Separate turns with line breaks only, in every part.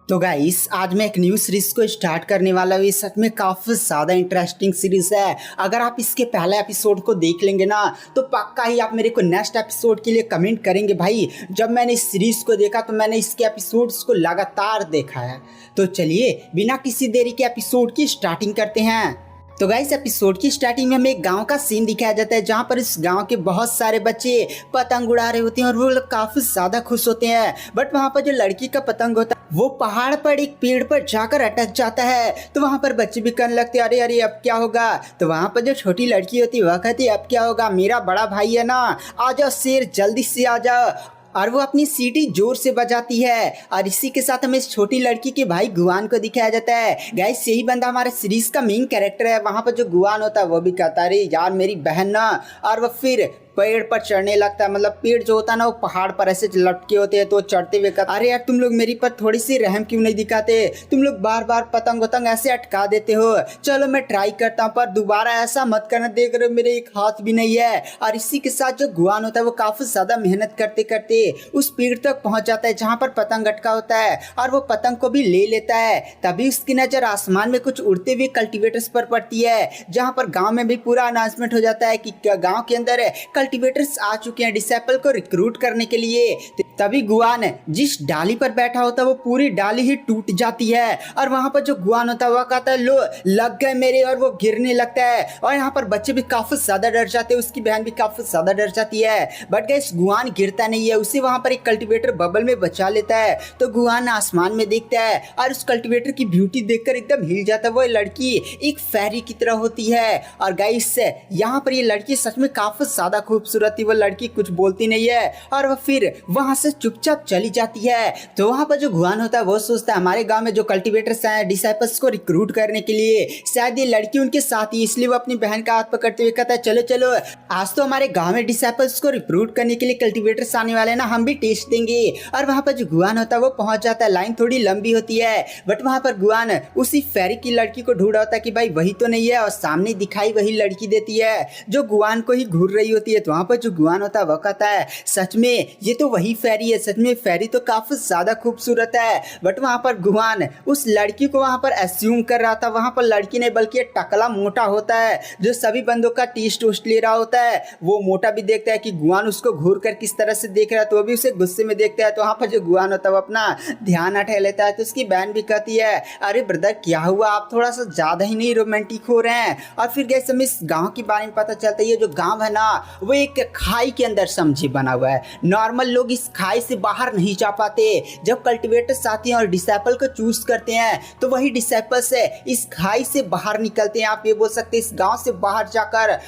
तो गाइस आज मैं एक न्यू सीरीज को स्टार्ट करने वाला हूँ। ये सच में काफ़ी ज़्यादा इंटरेस्टिंग सीरीज है। अगर आप इसके पहले एपिसोड को देख लेंगे ना तो पक्का ही आप मेरे को नेक्स्ट एपिसोड के लिए कमेंट करेंगे भाई जब मैंने इस सीरीज को देखा तो मैंने इसके एपिसोड्स को लगातार देखा है। तो चलिए बिना किसी देरी के एपिसोड की स्टार्टिंग करते हैं। तो गाइस एपिसोड की स्टार्टिंग में हमें एक गांव का सीन दिखाया जाता है जहां पर इस गांव के बहुत सारे बच्चे पतंग उड़ा रहे होते हैं और वो लोग काफी ज्यादा खुश होते हैं। बट वहां पर जो लड़की का पतंग होता है वो पहाड़ पर एक पेड़ पर जाकर अटक जाता है। तो वहां पर बच्चे भी कहने लगते हैं अरे अरे अब क्या होगा। तो वहां पर जो छोटी लड़की होती है वह कहती है अब क्या होगा, मेरा बड़ा भाई है ना, आ जाओ शेर जल्दी से आ जाओ। और वो अपनी सीटी जोर से बजाती है। और इसी के साथ हमें इस छोटी लड़की के भाई गुआन को दिखाया जाता है। गाइस यही बंदा हमारे सीरीज का मेन कैरेक्टर है। वहां पर जो गुआन होता है वो भी कहता है अरे यार मेरी बहन ना, और वो फिर पेड़ पर चढ़ने लगता है। मतलब पेड़ जो होता है ना वो पहाड़ पर ऐसे लटके होते हैं तो चढ़ते हुए कहता अरे यार तुम लोग मेरी पर थोड़ी सी रहम क्यों नहीं दिखाते, तुम लोग बार बार पतंग वतंग ऐसे अटका देते हो। चलो मैं ट्राई करता हूँ पर दोबारा ऐसा मत करना, देख रहे हो मेरे एक हाथ भी नहीं है। और इसी के साथ जो गुआन होता है वो काफी ज्यादा मेहनत करते करते उस पेड़ तक पहुंच जाता है जहाँ पर पतंग अटका होता है और वो पतंग को भी ले लेता है। तभी उसकी नजर आसमान में कुछ उड़ते हुए कल्टीवेटर्स पर पड़ती है जहाँ पर गाँव में भी पूरा अनाउंसमेंट हो जाता है कि गाँव के अंदर कल्टीवेटर्स आ चुके हैं डिसेबल को रिक्रूट करने के लिए। तभी गुआन जिस डाली पर बैठा होता है वो पूरी डाली ही टूट जाती है और वहां पर जो गुआन होता है वह कहता है लो लग गए मेरे, और वो गिरने लगता है। और यहाँ पर बच्चे भी काफी ज्यादा डर जाते हैं, उसकी बहन भी काफी ज्यादा डर जाती है। बट गाइस गुआन गिरता नहीं है, उसे वहां पर एक कल्टीवेटर बबल में बचा लेता है। तो गुआन आसमान में देखता है और उस कल्टीवेटर की ब्यूटी देखकर एकदम हिल जाता है। वो लड़की एक फेरी की तरह होती है। और गाइस यहाँ पर ये लड़की सच में काफी ज्यादा खूबसूरत थी। वो लड़की कुछ बोलती नहीं है और वह फिर वहां से चुपचाप चली जाती है। तो वहां पर जो गुआन होता है वो सोचता है हमारे गांव में जो कल्टीवेटर्स हैं डिसाइपल्स को रिक्रूट करने के लिए शायद ये लड़की उनके साथ ही, इसलिए वो अपनी बहन का हाथ पकड़ते हुए कहता है चलो चलो आज तो हमारे गांव में डिसाइपल्स को रिक्रूट करने के लिए कल्टीवेटर्स आने वाले हैं ना, हम भी टेस्ट देंगे। और वहां पर जो गुआन होता है वो पहुंच जाता है। लाइन थोड़ी लंबी होती है बट वहां पर गुआन उसी फेरी की लड़की को ढूंढ होता है कि भाई वही तो नहीं है, और सामने दिखाई वही लड़की देती है जो गुआन को ही घूर रही होती है। तो वहां पर जो गुआन होता है वो कहता है सच में ये तो वही फेरी है, सच में फेरी तो काफी ज्यादा खूबसूरत है। बट वहां पर गुआन उस लड़की को वहां पर एस्यूम कर रहा था, वहां पर लड़की नहीं बल्कि टकला मोटा होता है जो सभी बंदों का टेस्ट टोस्ट ले रहा होता है। वो मोटा भी देखता है कि गुआन उसको घूर कर किस तरह से देख रहा है तो वो भी उसे गुस्से में देखता है। तो वहां पर जो गुआन होता है वो अपना ध्यान हटा लेता है। तो उसकी बहन भी कहती है अरे ब्रदर क्या हुआ, आप थोड़ा सा ज्यादा ही नहीं रोमांटिक हो रहे हैं। और फिर गैस हमें इस गाँव के बारे में पता चलता है ये जो गाँव है ना वो एक खाई के अंदर समझे बना हुआ है। नॉर्मल लोग इस खाई से बाहर नहीं जा पाते। जब कल्टीवेटर्स आते हैं और डिसेबल को चूज करते हैं तो वही डिसेबल्स इस खाई से बाहर निकलते हैं। आप ये बोल सकते हैं इस गांव से बाहर जाकर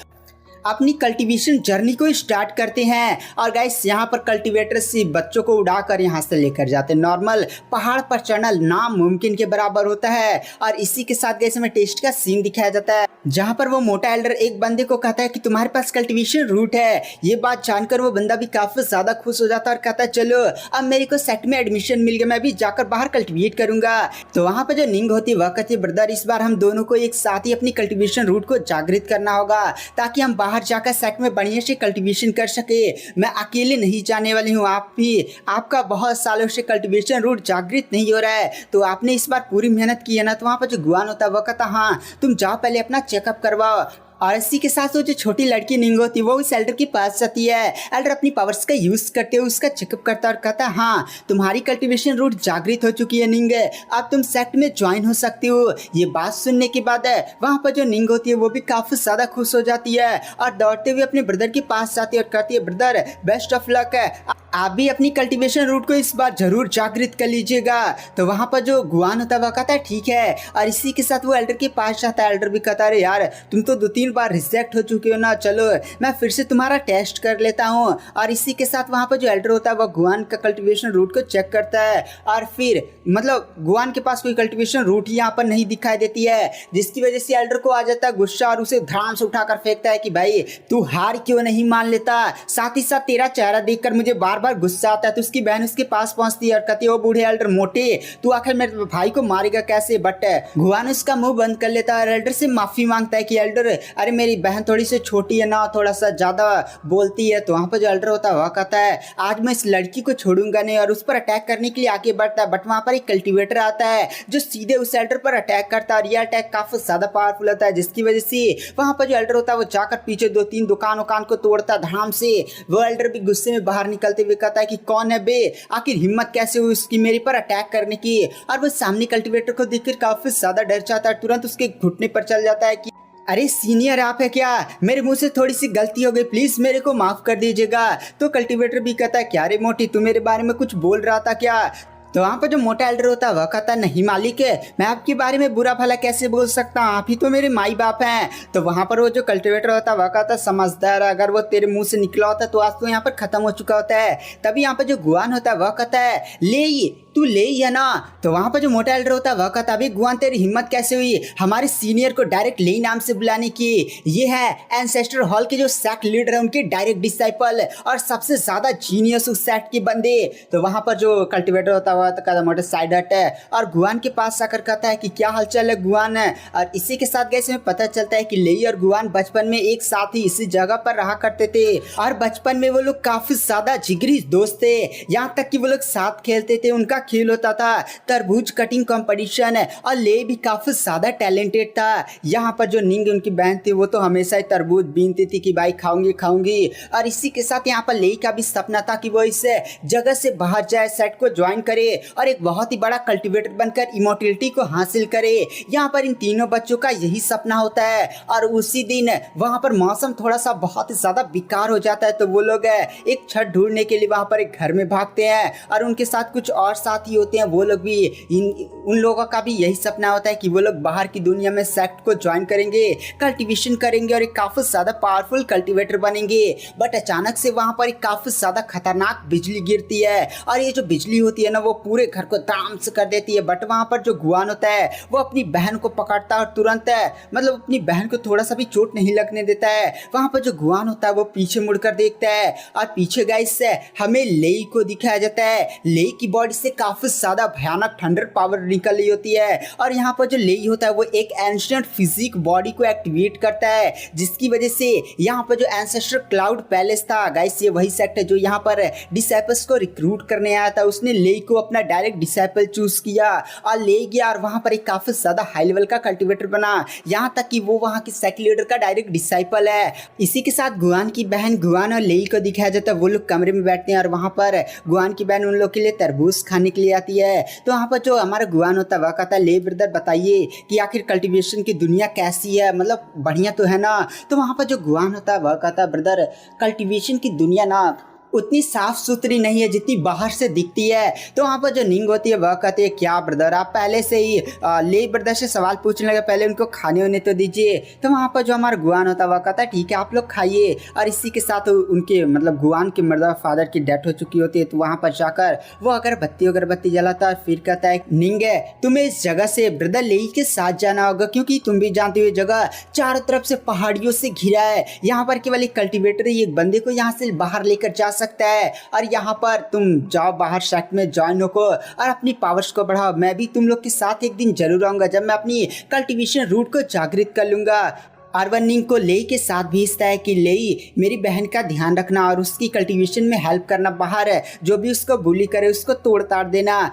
अपनी कल्टीवेशन जर्नी को स्टार्ट करते हैं। और गाइस यहाँ पर कल्टीवेटर से बच्चों को उड़ाकर यहाँ से लेकर जाते हैं। नॉर्मल पहाड़ पर चढ़ना नामुमकिन के बराबर होता है। और इसी के साथ गाइस हमें टेस्ट का सीन दिखाया जाता है जहाँ पर वो मोटा एल्डर एक बंदे को कहता है कि तुम्हारे पास कल्टीवेशन रूट है। ये बात जानकर वो बंदा भी काफी ज्यादा खुश हो जाता है और कहता है चलो अब मेरे को सेट में एडमिशन मिल गया, मैं भी जाकर बाहर कल्टीवेट करूंगा। तो वहाँ पर जो निंग होती है वह कहती है ब्रदर इस बार हम दोनों को एक साथ ही अपनी कल्टीवेशन रूट को जागृत करना होगा ताकि हम बाहर जाकर सेट में बढ़िया से कल्टीवेशन कर सके। मैं अकेले नहीं जाने वाली हूँ, आप भी, आपका बहुत सालों से कल्टीवेशन रूट जागृत नहीं हो रहा है तो आपने इस बार पूरी मेहनत की है ना। तो वहाँ पर जो गुआन होता है वो कहता हाँ तुम जाओ पहले अपना चेकअप करवाओ। और इसी के साथ वो जो छोटी लड़की निंग होती है वो उस एल्डर के पास जाती है। एल्डर अपनी पावर्स का यूज करते हुए उसका चेकअप करता है और कहता है हाँ तुम्हारी कल्टीवेशन रूट जागृत हो चुकी है निंग, अब तुम सेक्ट में ज्वाइन हो सकती हो। ये बात सुनने के बाद वहाँ पर जो निंग होती है वो भी काफी ज्यादा खुश हो जाती है और दौड़ते हुए अपने ब्रदर के पास जाती है और कहती है ब्रदर बेस्ट ऑफ लक है, आप भी अपनी कल्टीवेशन रूट को इस बार जरूर जागृत कर लीजिएगा। तो वहाँ पर जो गुआन होता है वह कहता है ठीक है। और इसी के साथ वो एल्डर के पास जाता है। एल्डर भी कहता है यार तुम तो 2-3 बार रिजेक्ट हो चुके हो ना, चलो मैं फिर से तुम्हारा टेस्ट कर लेता हूँ। और इसी के साथ वहाँ पर जो एल्डर होता है वह गुआन का कल्टीवेशन रूट को चेक करता है और फिर मतलब गुआन के पास कोई कल्टीवेशन रूट यहाँ पर नहीं दिखाई देती है जिसकी वजह से एल्डर को आ जाता है गुस्सा और उसे धड़ाम से उठाकर फेंकता है कि भाई तू हार क्यों नहीं मान लेता, साथ ही साथ तेरा चेहरा देखकर मुझे बार बार बार गुस्सा आता है। तो उसकी बहन उसके पास पहुंचती है और कहती है, ओ बूढ़े एल्डर मोटे, तू आखिर मेरे भाई को मारेगा कैसे। बट गुआन उसका मुंह बंद कर लेता है और एल्डर से माफी मांगता है कि एल्डर, अरे मेरी बहन थोड़ी सी छोटी है ना, थोड़ा सा ज्यादा बोलती है। तो वहां पर जो एल्डर होता है वह कहता है, आज मैं इस लड़की को छोड़ूंगा नहीं, और उस पर अटैक करने के लिए आगे बढ़ता है। बट वहां पर एक कल्टीवेटर आता है जो सीधे उस एल्डर पर अटैक करता है और यह अटैक काफी ज्यादा पावरफुल होता है, जिसकी वजह से वहां पर जो एल्डर होता है वो जाकर पीछे 2-3 दुकान को तोड़ता है धड़ाम से। वो एल्डर भी गुस्से में बाहर निकलते हुए कहता है कि कौन है बे, आखिर हिम्मत कैसे हुई उसकी मेरे पर अटैक करने की। और वो सामने कल्टीवेटर को देखकर काफी ज्यादा डर जाता है, तुरंत उसके घुटने पर चल जाता है कि अरे सीनियर आप है क्या, मेरे मुंह से थोड़ी सी गलती हो गई, प्लीज मेरे को माफ कर दीजिएगा। तो कल्टीवेटर भी कहता है, क्या रे मोटी, तू मेरे बारे में कुछ बोल रहा था क्या। तो वहाँ पर जो मोटा एल्डर होता है वह कहता है, नहीं मालिक है, मैं आपके बारे में बुरा भला कैसे बोल सकता हूँ, आप ही तो मेरे माई बाप हैं। तो वहाँ पर वो जो कल्टीवेटर होता है वह कहता है, समझदार, अगर वो तेरे मुंह से निकला होता तो आज तो यहाँ पर खत्म हो चुका होता है। तभी यहाँ पर जो गुआन होता है वह कहता है, ले तू ले या ना। तो वहाँ पर जो मोटा एल्डर होता है वह कहता है, अभी गुआन तेरी हिम्मत कैसे हुई हमारे सीनियर को डायरेक्ट ले नाम से बुलाने की। ये है एंसेस्टर हॉल के जो सेक्ट लीडर है उनके डायरेक्ट डिसाइपल और सबसे ज्यादा जीनियस उस सेक्ट के बंदे। तो वहाँ पर जो कल्टीवेटर होता है तो कहता मोटे साइड हट है और गुआन के पास आकर कहता है कि क्या हालचाल है गुआन है। और इसी के साथ गैस में पता चलता है कि लेई और गुआन बचपन में एक साथ ही इसी जगह पर रहा करते थे और बचपन में वो लोग काफी ज्यादा जिगरी दोस्त थे, यहाँ तक कि वो लोग साथ खेलते थे। उनका खेल होता था तरबूज कटिंग कंपटीशन और ले भी काफी ज्यादा टैलेंटेड था। यहाँ पर जो निंग उनकी बहन थी वो तो हमेशा ही तरबूज बीनती थी कि भाई खाऊंगी। और इसी के साथ यहाँ पर ले का भी सपना था कि वो इस जगह से बाहर जाए, सेट को ज्वाइन करे और एक बहुत ही बड़ा कल्टीवेटर बनकर इमोर्टलिटी को हासिल करे। यहाँ पर इन तीनों बच्चों का यही सपना होता है। और उसी दिन वहाँ पर मौसम थोड़ा सा बहुत ही ज्यादा बेकार हो जाता है, तो वो लोग एक छत ढूंढने के लिए वहाँ पर एक घर में भागते हैं और उनके साथ कुछ और साथी होते हैं। वो लोग भी उन लोगों का भी यही सपना होता है कि वो लोग बाहर की दुनिया में सेक्ट को ज्वाइन करेंगे, कल्टीवेशन करेंगे और एक काफी ज्यादा पावरफुल कल्टीवेटर बनेंगे। बट अचानक से वहाँ पर एक काफी ज्यादा खतरनाक बिजली गिरती है और ये जो बिजली होती है ना वो पूरे घर को धड़ाम से कर देती है। बट वहाँ पर जो गुआन होता है वो अपनी बहन को पकड़ता है और तुरंत मतलब अपनी बहन को थोड़ा सा भी चोट नहीं लगने देता है। वहाँ पर जो गुआन होता है वो पीछे मुड़कर देखता है और पीछे गाइस से हमें लेई को दिखाया जाता है। लेई की बॉडी से काफी ज्यादा भयानक थंडर पावर निकल रही होती है और यहाँ पर जो लेई होता है वो एक एंशिएंट फिजिक बॉडी को एक्टिवेट करता है, जिसकी वजह से यहाँ पर जो एंसेस्टर क्लाउड पैलेस था गाइस, ये वही सेक्ट है जो यहाँ पर डिसाइपल्स को रिक्रूट करने आया था। उसने लेई को अपना डायरेक्ट डिसाइपल चूज किया और ले गया और वहाँ पर एक काफी ज्यादा हाई लेवल का कल्टीवेटर बना, यहाँ तक कि वो वहाँ के सेक्ट लीडर का डायरेक्ट डिसाइपल है। इसी के साथ गुआन की बहन गुआन और लेई को दिखाया जाता है। वो लोग कमरे में बैठते हैं और वहाँ पर गुआन की बहन उन लोग के लिए तरबूज खाने के लिए आती है। तो वहाँ पर जो हमारा गुआन होता है वह कहता है, ले ब्रदर बताइए कि आखिर कल्टीवेशन की दुनिया कैसी है, मतलब बढ़िया तो है ना। तो वहाँ पर जो गुआन होता है वह कहता है, ब्रदर कल्टीवेशन की दुनिया ना उतनी साफ सुथरी नहीं है जितनी बाहर से दिखती है। तो वहाँ पर जो निंग होती है वह कहती है, क्या ब्रदर आप पहले से ही ले ब्रदर से सवाल पूछने लगे, पहले उनको खाने होने तो दीजिए। तो वहाँ पर जो हमारा गुआन होता है वह कहता है, ठीक है आप लोग खाइए। और इसी के साथ उनके मतलब गुआन के मर्दा फादर की डेथ हो चुकी होती है। तो वहाँ पर जाकर वो अगरबत्ती जलाता है, फिर कहता है, निंग तुम्हें इस जगह से ब्रदर ले के साथ जाना होगा, क्योंकि तुम भी जानते हो जगह चारों तरफ से पहाड़ियों से घिरा है। यहाँ पर केवल एक कल्टीवेटर ही एक बंदे को यहाँ से बाहर लेकर जा सकता है और यहाँ पर तुम जाओ बाहर सेक्ट में ज्वाइन हो और अपनी पावर्स को बढ़ाओ। मैं भी तुम लोग के साथ एक दिन जरूर आऊंगा जब मैं अपनी कल्टीवेशन रूट को जागृत कर लूंगा। अरवनिंग को लेई के साथ भेजता है कि लेई मेरी बहन का ध्यान रखना और उसकी कल्टीवेशन में हेल्प करना, बाहर है जो भी उसको बुली करे उसको तोड़ ताड़ देना।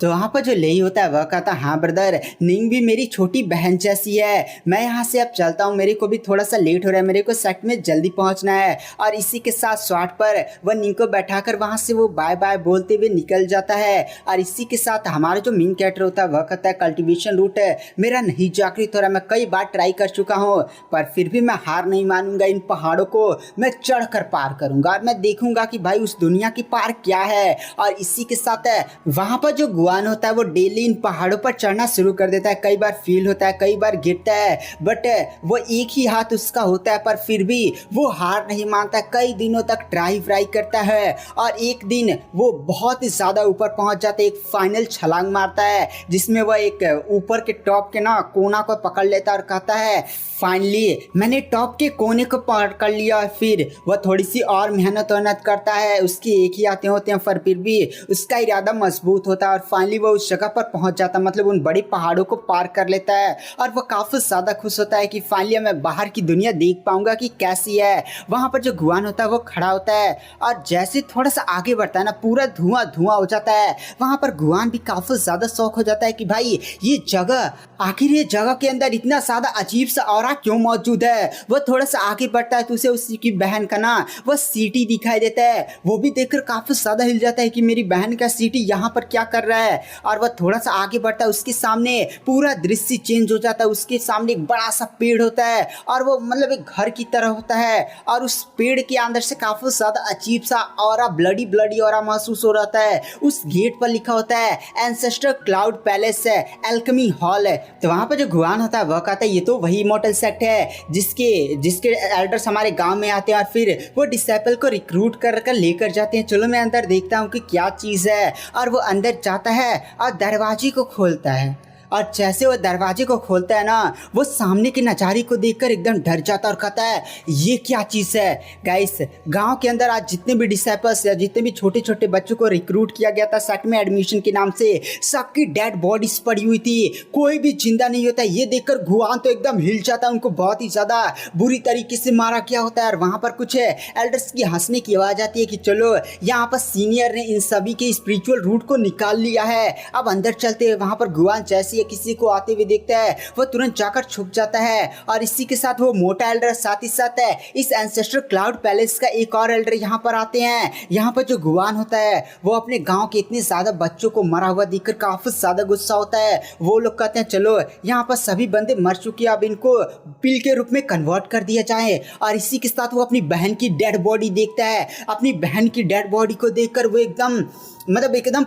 तो वहाँ पर जो लेई होता है वह कहता है, हाँ ब्रदर निंग भी मेरी छोटी बहन जैसी है, मैं यहाँ से अब चलता हूँ, मेरे को भी थोड़ा सा लेट हो रहा है, मेरे को सेक्ट में जल्दी पहुँचना है। और इसी के साथ स्वाट पर वह निंग को बैठाकर वहाँ से वो बाय बाय बोलते हुए निकल जाता है। और इसी के साथ हमारा जो मेन कैरेक्टर होता है वह कहता है, कल्टीवेशन रूट मेरा नहीं जागृत हो रहा, मैं कई बार ट्राई कर चुका हूँ पर फिर भी मैं हार नहीं मानूंगा, इन पहाड़ों को मैं चढ़ कर पार करूंगा और मैं देखूंगा कि भाई उस दुनिया की पार क्या है। और इसी के साथ वहाँ पर जो गुआन होता है वो डेली इन पहाड़ों पर चढ़ना शुरू कर देता है। कई बार फील होता है, कई बार गिरता है, बट वो एक ही हाथ उसका होता है, पर फिर भी वो हार नहीं मानता। कई दिनों तक ट्राई करता है और एक दिन वो बहुत ही ज़्यादा ऊपर पहुंच जाता है। एक फाइनल छलांग मारता है जिसमें वह एक ऊपर के टॉप के ना कोना को पकड़ लेता है और कहता है फाइनली मैंने टॉप के कोने को पकड़ लिया। फिर वह थोड़ी सी और मेहनत करता है। उसकी एक ही आते होते हैं, पर फिर भी उसका इरादा मजबूत होता है और फाइनली वो उस जगह पर पहुंच जाता है, मतलब उन बड़ी पहाड़ों को पार कर लेता है। और वह काफ़ी ज़्यादा खुश होता है कि फाइनली मैं बाहर की दुनिया देख पाऊंगा कि कैसी है। वहाँ पर जो गुआन होता है वो खड़ा होता है और जैसे थोड़ा सा आगे बढ़ता है ना, पूरा धुआं हो जाता है। वहाँ पर गुआन भी काफ़ी ज़्यादा शौक हो जाता है कि भाई ये जगह, आखिर ये जगह के अंदर इतना ज़्यादा अजीब सा ऑरा क्यों मौजूद है। वो थोड़ा सा आगे बढ़ता है तो उसे उसकी बहन का ना वो सीटी दिखाई देता है। वो भी देखकर काफ़ी ज़्यादा हिल जाता है कि मेरी बहन का सीटी यहाँ पर क्या कर रहा है। और वह थोड़ा सा आगे बढ़ता है, उसके सामने पूरा दृश्य चेंज हो जाता है। उसके सामने एक बड़ा सा पेड़ होता है और वो मतलब एक घर की तरह होता है और उस पेड़ के अंदर से काफ़ी ज़्यादा अजीब सा ऑरा, ब्लडी ऑरा महसूस हो रहा है। उस गेट पर लिखा होता है एंसेस्टर क्लाउड पैलेस है, एल्केमी हॉल है। तो वहाँ पर जो गुआन होता है वह कहता है ये तो वही इमॉर्टल सेक्ट है जिसके एल्डर्स हमारे गांव में आते हैं और फिर वो डिसेबल को रिक्रूट कर लेकर जाते हैं। चलो मैं अंदर देखता हूँ कि क्या चीज़ है। और वो अंदर जाता है और दरवाजे को खोलता है और जैसे वो दरवाजे को खोलता है ना, वो सामने के नज़ारे को देखकर एकदम डर जाता है और कहता है ये क्या चीज़ है। गाइस, गांव के अंदर आज जितने भी डिसेबल्स या जितने भी छोटे छोटे बच्चों को रिक्रूट किया गया था सेक्ट में एडमिशन के नाम से, सबकी डेड बॉडीज पड़ी हुई थी, कोई भी जिंदा नहीं होता। ये देखकर गुआन तो एकदम हिल जाता है। उनको बहुत ही ज़्यादा बुरी तरीके से मारा गया होता है और वहाँ पर कुछ एल्डर्स की हंसने की आवाज़ आती है कि चलो यहाँ पर सीनियर ने इन सभी के स्पिरिचुअल रूट को निकाल लिया है, अब अंदर चलते हैं। वहाँ पर गुआन जैसे किसी को आते हुए देखता है वो तुरंत जाकर छुप जाता है और इसी के साथ वो मोटा एल्डर साथ ही साथ है इस एंसेस्टर क्लाउड पैलेस का एक और एल्डर यहाँ पर आते हैं। यहाँ पर जो गुआन होता है वो अपने गांव के इतने ज्यादा बच्चों को मरा हुआ देखकर काफी ज्यादा गुस्सा होता है। वो लोग कहते हैं चलो यहाँ पर सभी बंदे मर चुके हैं, अब इनको पिल के रूप में कन्वर्ट कर दिया जाए। और इसी के साथ वो अपनी बहन की डेड बॉडी देखता है। अपनी बहन की डेड बॉडी को देखकर वो एकदम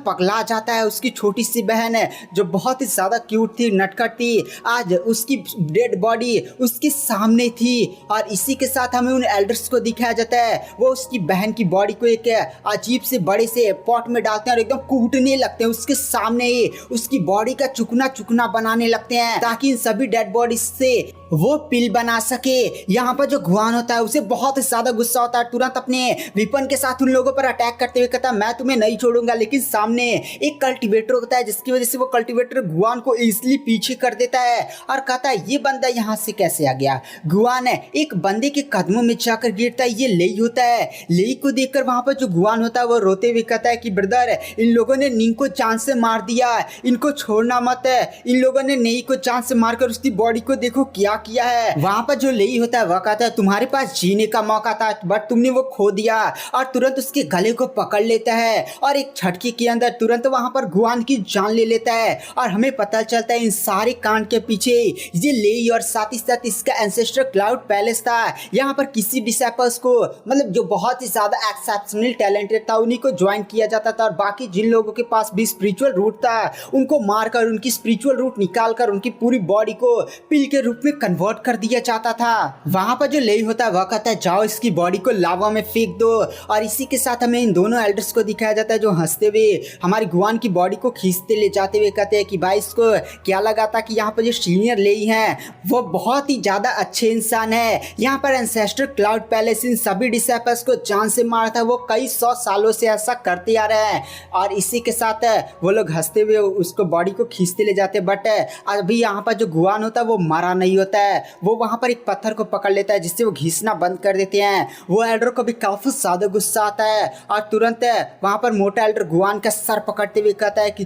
पगला जाता है। उसकी छोटी सी बहन है जो बहुत ही ज़्यादा क्यूट थी, नटखट थी, आज उसकी डेड बॉडी उसके सामने थी। और इसी के साथ हमें उन एल्डर्स को दिखाया जाता है वो उसकी बहन की बॉडी को एक अजीब से बड़े से पॉट में डालते हैं और एकदम कूटने लगते हैं। उसके सामने ही उसकी बॉडी का चुकना बनाने लगते हैं ताकि इन सभी डेड बॉडी से वो पिल बना सके। यहाँ पर जो गुआन होता है उसे बहुत ही ज्यादा गुस्सा होता है, तुरंत अपने विपन के साथ उन लोगों पर अटैक करते हुए कहता है मैं तुम्हें नहीं छोड़ूंगा। लेकिन सामने एक कल्टीवेटर होता है जिसकी वजह से वो कल्टीवेटर गुआन को इजीली पीछे कर देता है और कहता है ये बंदा यहाँ से कैसे आ गया। गुआन एक बंदे के कदमों में जाकर गिरता है, ये लेई होता है। लेई को देखकर वहां पर जो गुआन होता है वो रोते हुए कहता है कि ब्रदर इन लोगों ने नी को जान से मार दिया, इनको छोड़ना मत है। इन लोगों ने नी को जान से मारकर उसकी बॉडी को देखो क्या किया है। वहां पर जो लेई होता है वह कहता है तुम्हारे पास जीने का मौका था बट तुमने वो खो दिया, और तुरंत उसके गले को पकड़ लेता है और एक झटके के अंदर तुरंत वहां पर गुआन की जान ले लेता है। और हमें पता चलता है इन सारे कांड के पीछे ये लेई और साथ ही साथ इसका एंसेस्टर क्लाउड पैलेस था। यहाँ पर किसी डिसेबल्स को मतलब जो बहुत ही ज्यादा एक्सेप्शनल टैलेंटेड था उन्हीं को ज्वाइन किया जाता था और बाकी जिन लोगों के पास भी स्पिरिचुअल रूट था उनको मारकर उनकी स्पिरिचुअल रूट निकालकर उनकी पूरी बॉडी को पिल के रूप में कन्वर्ट कर दिया जाता था। वहां पर जो लेई होता है वह कहता है जाओ इसकी बॉडी को लावा में फेंक दो। और इसी के साथ हमें इन दोनों एल्डर्स को दिखाया जाता है जो हंसते हुए हमारी गुआन की बॉडी को खींचते ले जाते हुए कहते हैं कि भाई इसको क्या लगा था कि यहाँ पर जो सीनियर लेई हैं वो बहुत ही ज्यादा अच्छे इंसान है। यहाँ पर एंसेस्टर क्लाउड पैलेस इन सभी डिसेबल्स को जान से मारता है, वो कई 100 सालों से ऐसा करते आ रहे हैं। और इसी के साथ वो लोग हंसते हुए उसको बॉडी को खींचते ले जाते हैं। बट अभी यहाँ पर जो गुआन होता है वो मरा नहीं होता है, वो वहाँ पर एक पत्थर को पकड़ लेता है जिससे वो घिसना बंद कर देते हैं। वो एल्डर को भी काफी ज्यादा गुस्सा आता है और तुरंत वहाँ पर मोटा एल्डर गुआन का सर पकड़ते हुए कहता है कि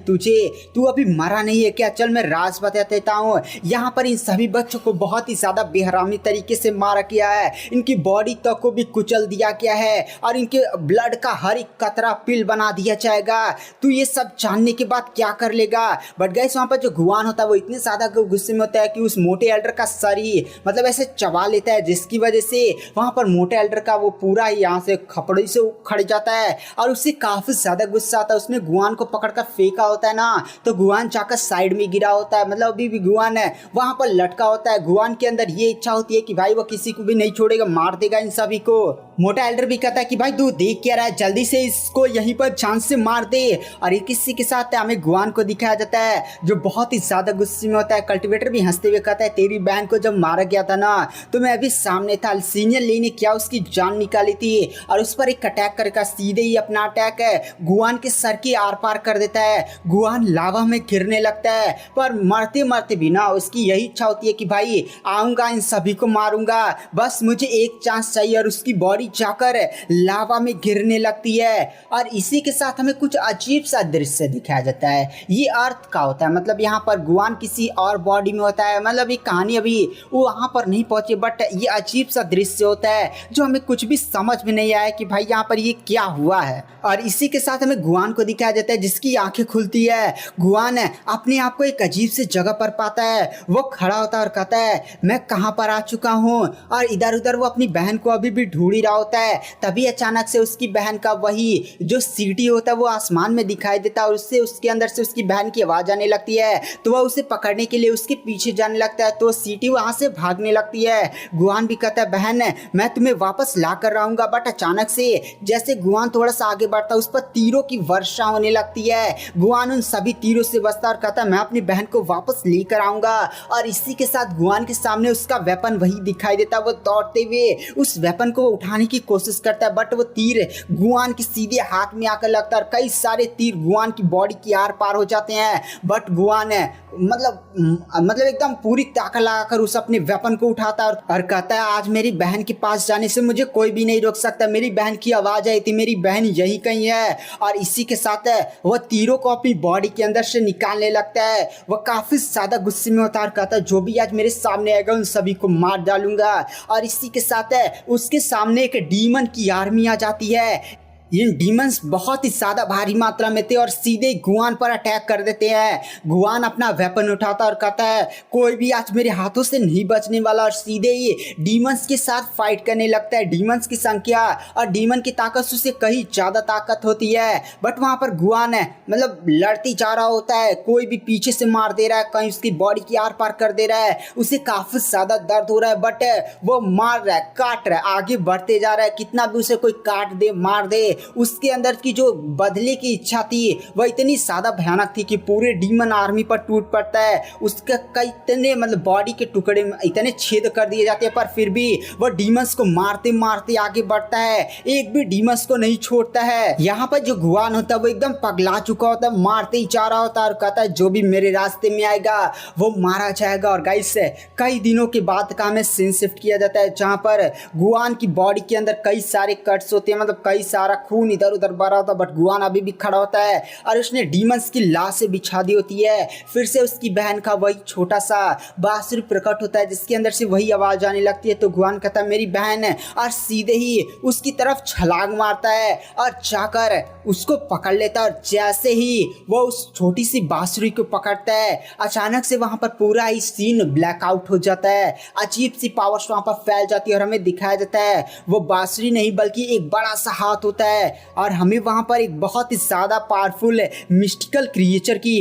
तू अभी मरा नहीं है क्या, चल मैं राज बता देता हूँ। यहाँ पर इन सभी बच्चों को बहुत ही ज्यादा बेहरामी तरीके से मारा गया है, इनकी बॉडी तक को भी कुचल दिया गया है और इनके ब्लड का हर एक कतरा पिल बना दिया जाएगा। तू ये सब जानने के बाद क्या कर लेगा। बट गाइस वहाँ पर जो गुआन होता है वो इतने ज्यादा गुस्से में होता है कि उस मोटे एल्डर का सर ही मतलब ऐसे चबा लेता है, जिसकी वजह से वहाँ पर मोटे एल्डर का वो पूरा ही यहाँ से खपड़ी से उखड़ जाता है और उससे काफी ज्यादा गुस्सा आता है, उसने गुआन को पकड़कर फेंका होता है ना, तो गुआन जाकर साइड में गिरा होता है, मतलब अभी भी गुआन है वहां पर लटका होता है। गुआन के अंदर ये इच्छा होती है कि भाई वो किसी को भी नहीं छोड़ेगा, मार देगा इन सभी को। मोटा एल्डर भी कहता है कि भाई तू देख क्या रहा है, जल्दी से इसको यहीं पर जान से मार दे। और एक किसी के साथ हमें गुआन को दिखाया जाता है जो बहुत ही ज्यादा गुस्से में होता है। कल्टीवेटर भी हंसते हुए कहता है तेरी बहन को जब मारा गया था ना तो मैं अभी सामने था, सीनियर ली ने क्या उसकी जान निकाली थी और उस पर एक अटैक करेगा, सीधे ही अपना अटैक है गुआन के सर की आर पार कर देता है। गुआन लावा में गिरने लगता है पर मरते मरते भी ना उसकी यही इच्छा होती है कि भाई आऊंगा इन सभी को मारूंगा, बस मुझे एक चांस चाहिए। और उसकी बॉडी जाकर लावा में गिरने लगती है और इसी के साथ हमें कुछ अजीब सा दृश्य दिखाया जाता है। ये अर्थ का होता है, मतलब यहाँ पर गुआन किसी और बॉडी में होता है, मतलब ये कहानी अभी वो वहाँ पर नहीं पहुंची, बट ये अजीब सा दृश्य होता है जो हमें कुछ भी समझ में नहीं आया कि भाई यहाँ पर ये क्या हुआ है। और इसी के साथ हमें गुआन को दिखाया जाता है जिसकी आंखें खुलती है। गुआन अपने आप को एक अजीब से जगह पर पाता है, वो खड़ा होता है और कहता है मैं कहाँ पर आ चुका हूँ। और इधर उधर वो अपनी बहन को अभी भी ढूंढ ही रहा होता है। तभी अचानक से उसकी बहन का वही जो सीटी होता है वो आसमान में दिखाई देता है और उससे उसके अंदर से उसकी बहन की आवाज आने लगती है। तो वह उसे पकड़ने के लिए उसके पीछे जाने लगता है, तो सीटी वहां से भागने लगती है। गुआन भी कहता है बहन मैं तुम्हें वापस ला कर रहूंगा, बट अचानक से जैसे गुआन थोड़ा सा आगे बढ़ता है उस पर तीरों की वर्षा होने लगती है। गुआन उन सभी तीरों से बचता और कहता है मैं अपनी बहन को वापस लेकर आऊंगा। और इसी के साथ गुआन के सामने उसका वेपन वही दिखाई देता है। वो दौड़ते हुए उस वेपन को उठाने की कोशिश करता है, बट वो तीर गुआन के सीधे हाथ में आकर लगता है और कई सारे तीर गुआन की बॉडी की आर पार हो जाते हैं। बट गुआन मतलब एकदम पूरी ताकत लगाकर उस अपने वेपन को उठाता है और कहता है आज मेरी बहन के पास जाने से मुझे कोई भी नहीं रोक सकता, मेरी बहन की आवाज आई थी, मेरी बहन यही कहीं है। और इसी के साथ वह तीरों को अपनी बॉडी के अंदर से निकालने लगता है। वह काफी ज्यादा गुस्से में होता है और कहता है जो भी आज मेरे सामने आएगा उन सभी को मार डालूंगा। और इसी के साथ उसके सामने एक डीमन की आर्मी आ जाती है। इन डीमंस बहुत ही ज्यादा भारी मात्रा में थे और सीधे गुआन पर अटैक कर देते हैं। गुआन अपना वेपन उठाता और कहता है कोई भी आज मेरे हाथों से नहीं बचने वाला, और सीधे ही डीमंस के साथ फाइट करने लगता है। डीमंस की संख्या और डीमन की ताकत उससे कहीं ज्यादा ताकत होती है, बट वहां पर गुआन मतलब लड़ती जा रहा होता है, कोई भी पीछे से मार दे रहा है, कहीं उसकी बॉडी की आर पार कर दे रहा है, उसे काफी ज्यादा दर्द हो रहा है, बट वो मार रहा है, काट रहा है, आगे बढ़ते जा रहा है। कितना भी उसे कोई काट दे मार दे, उसके अंदर की जो बदले की इच्छा थी वह इतनी ज्यादा भयानक थी कि पूरे डीमन आर्मी पर टूट पड़ता है। उसका कई इतने मतलब बॉडी के टुकड़े में इतने छेद कर दिए जाते हैं, पर फिर भी वह डीमंस को मारते मारते आगे बढ़ता है, एक भी डीमंस को नहीं छोड़ता है। यहाँ पर जो गुआन होता है वो एकदम पगला चुका होता है, मारते ही जा रहा होता है और कहता है जो भी मेरे रास्ते में आएगा वो मारा जाएगा। और गाइस कई दिनों के बाद का हमें सीन शिफ्ट किया जाता है जहाँ पर गुआन की बॉडी के अंदर कई सारे कट्स होते हैं, मतलब कई सारा खून इधर उधर बह होता है, बट गुआन अभी भी खड़ा होता है और उसने डीमंस की लाशें बिछा दी होती है। फिर से उसकी बहन का वही छोटा सा बांसुरी प्रकट होता है जिसके अंदर से वही आवाज आने लगती है। तो गुआन कहता है मेरी बहन है, और सीधे ही उसकी तरफ छलांग मारता है और जाकर उसको पकड़ लेता है। और जैसे ही वो उस छोटी सी बांसुरी को पकड़ता है अचानक से वहां पर पूरा ही सीन ब्लैकआउट हो जाता है, अजीब सी पावर्स वहां पर फैल जाती है और हमें दिखाया जाता है वो बांसुरी नहीं बल्कि एक बड़ा सा हाथ होता है। और हमें वहां पर एक बहुत ही ज्यादा पावरफुल मिस्टिकल क्रिएचर की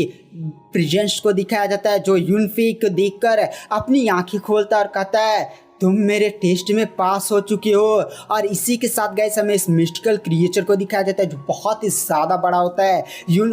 प्रेजेंस को दिखाया जाता है जो यूनफे को देखकर अपनी आंखें खोलता और कहता है तुम मेरे टेस्ट में पास हो चुके हो। और इसी के साथ गाइस हमें इस मिस्टिकल क्रिएचर को दिखाया जाता है जो बहुत ही ज्यादा बड़ा होता है।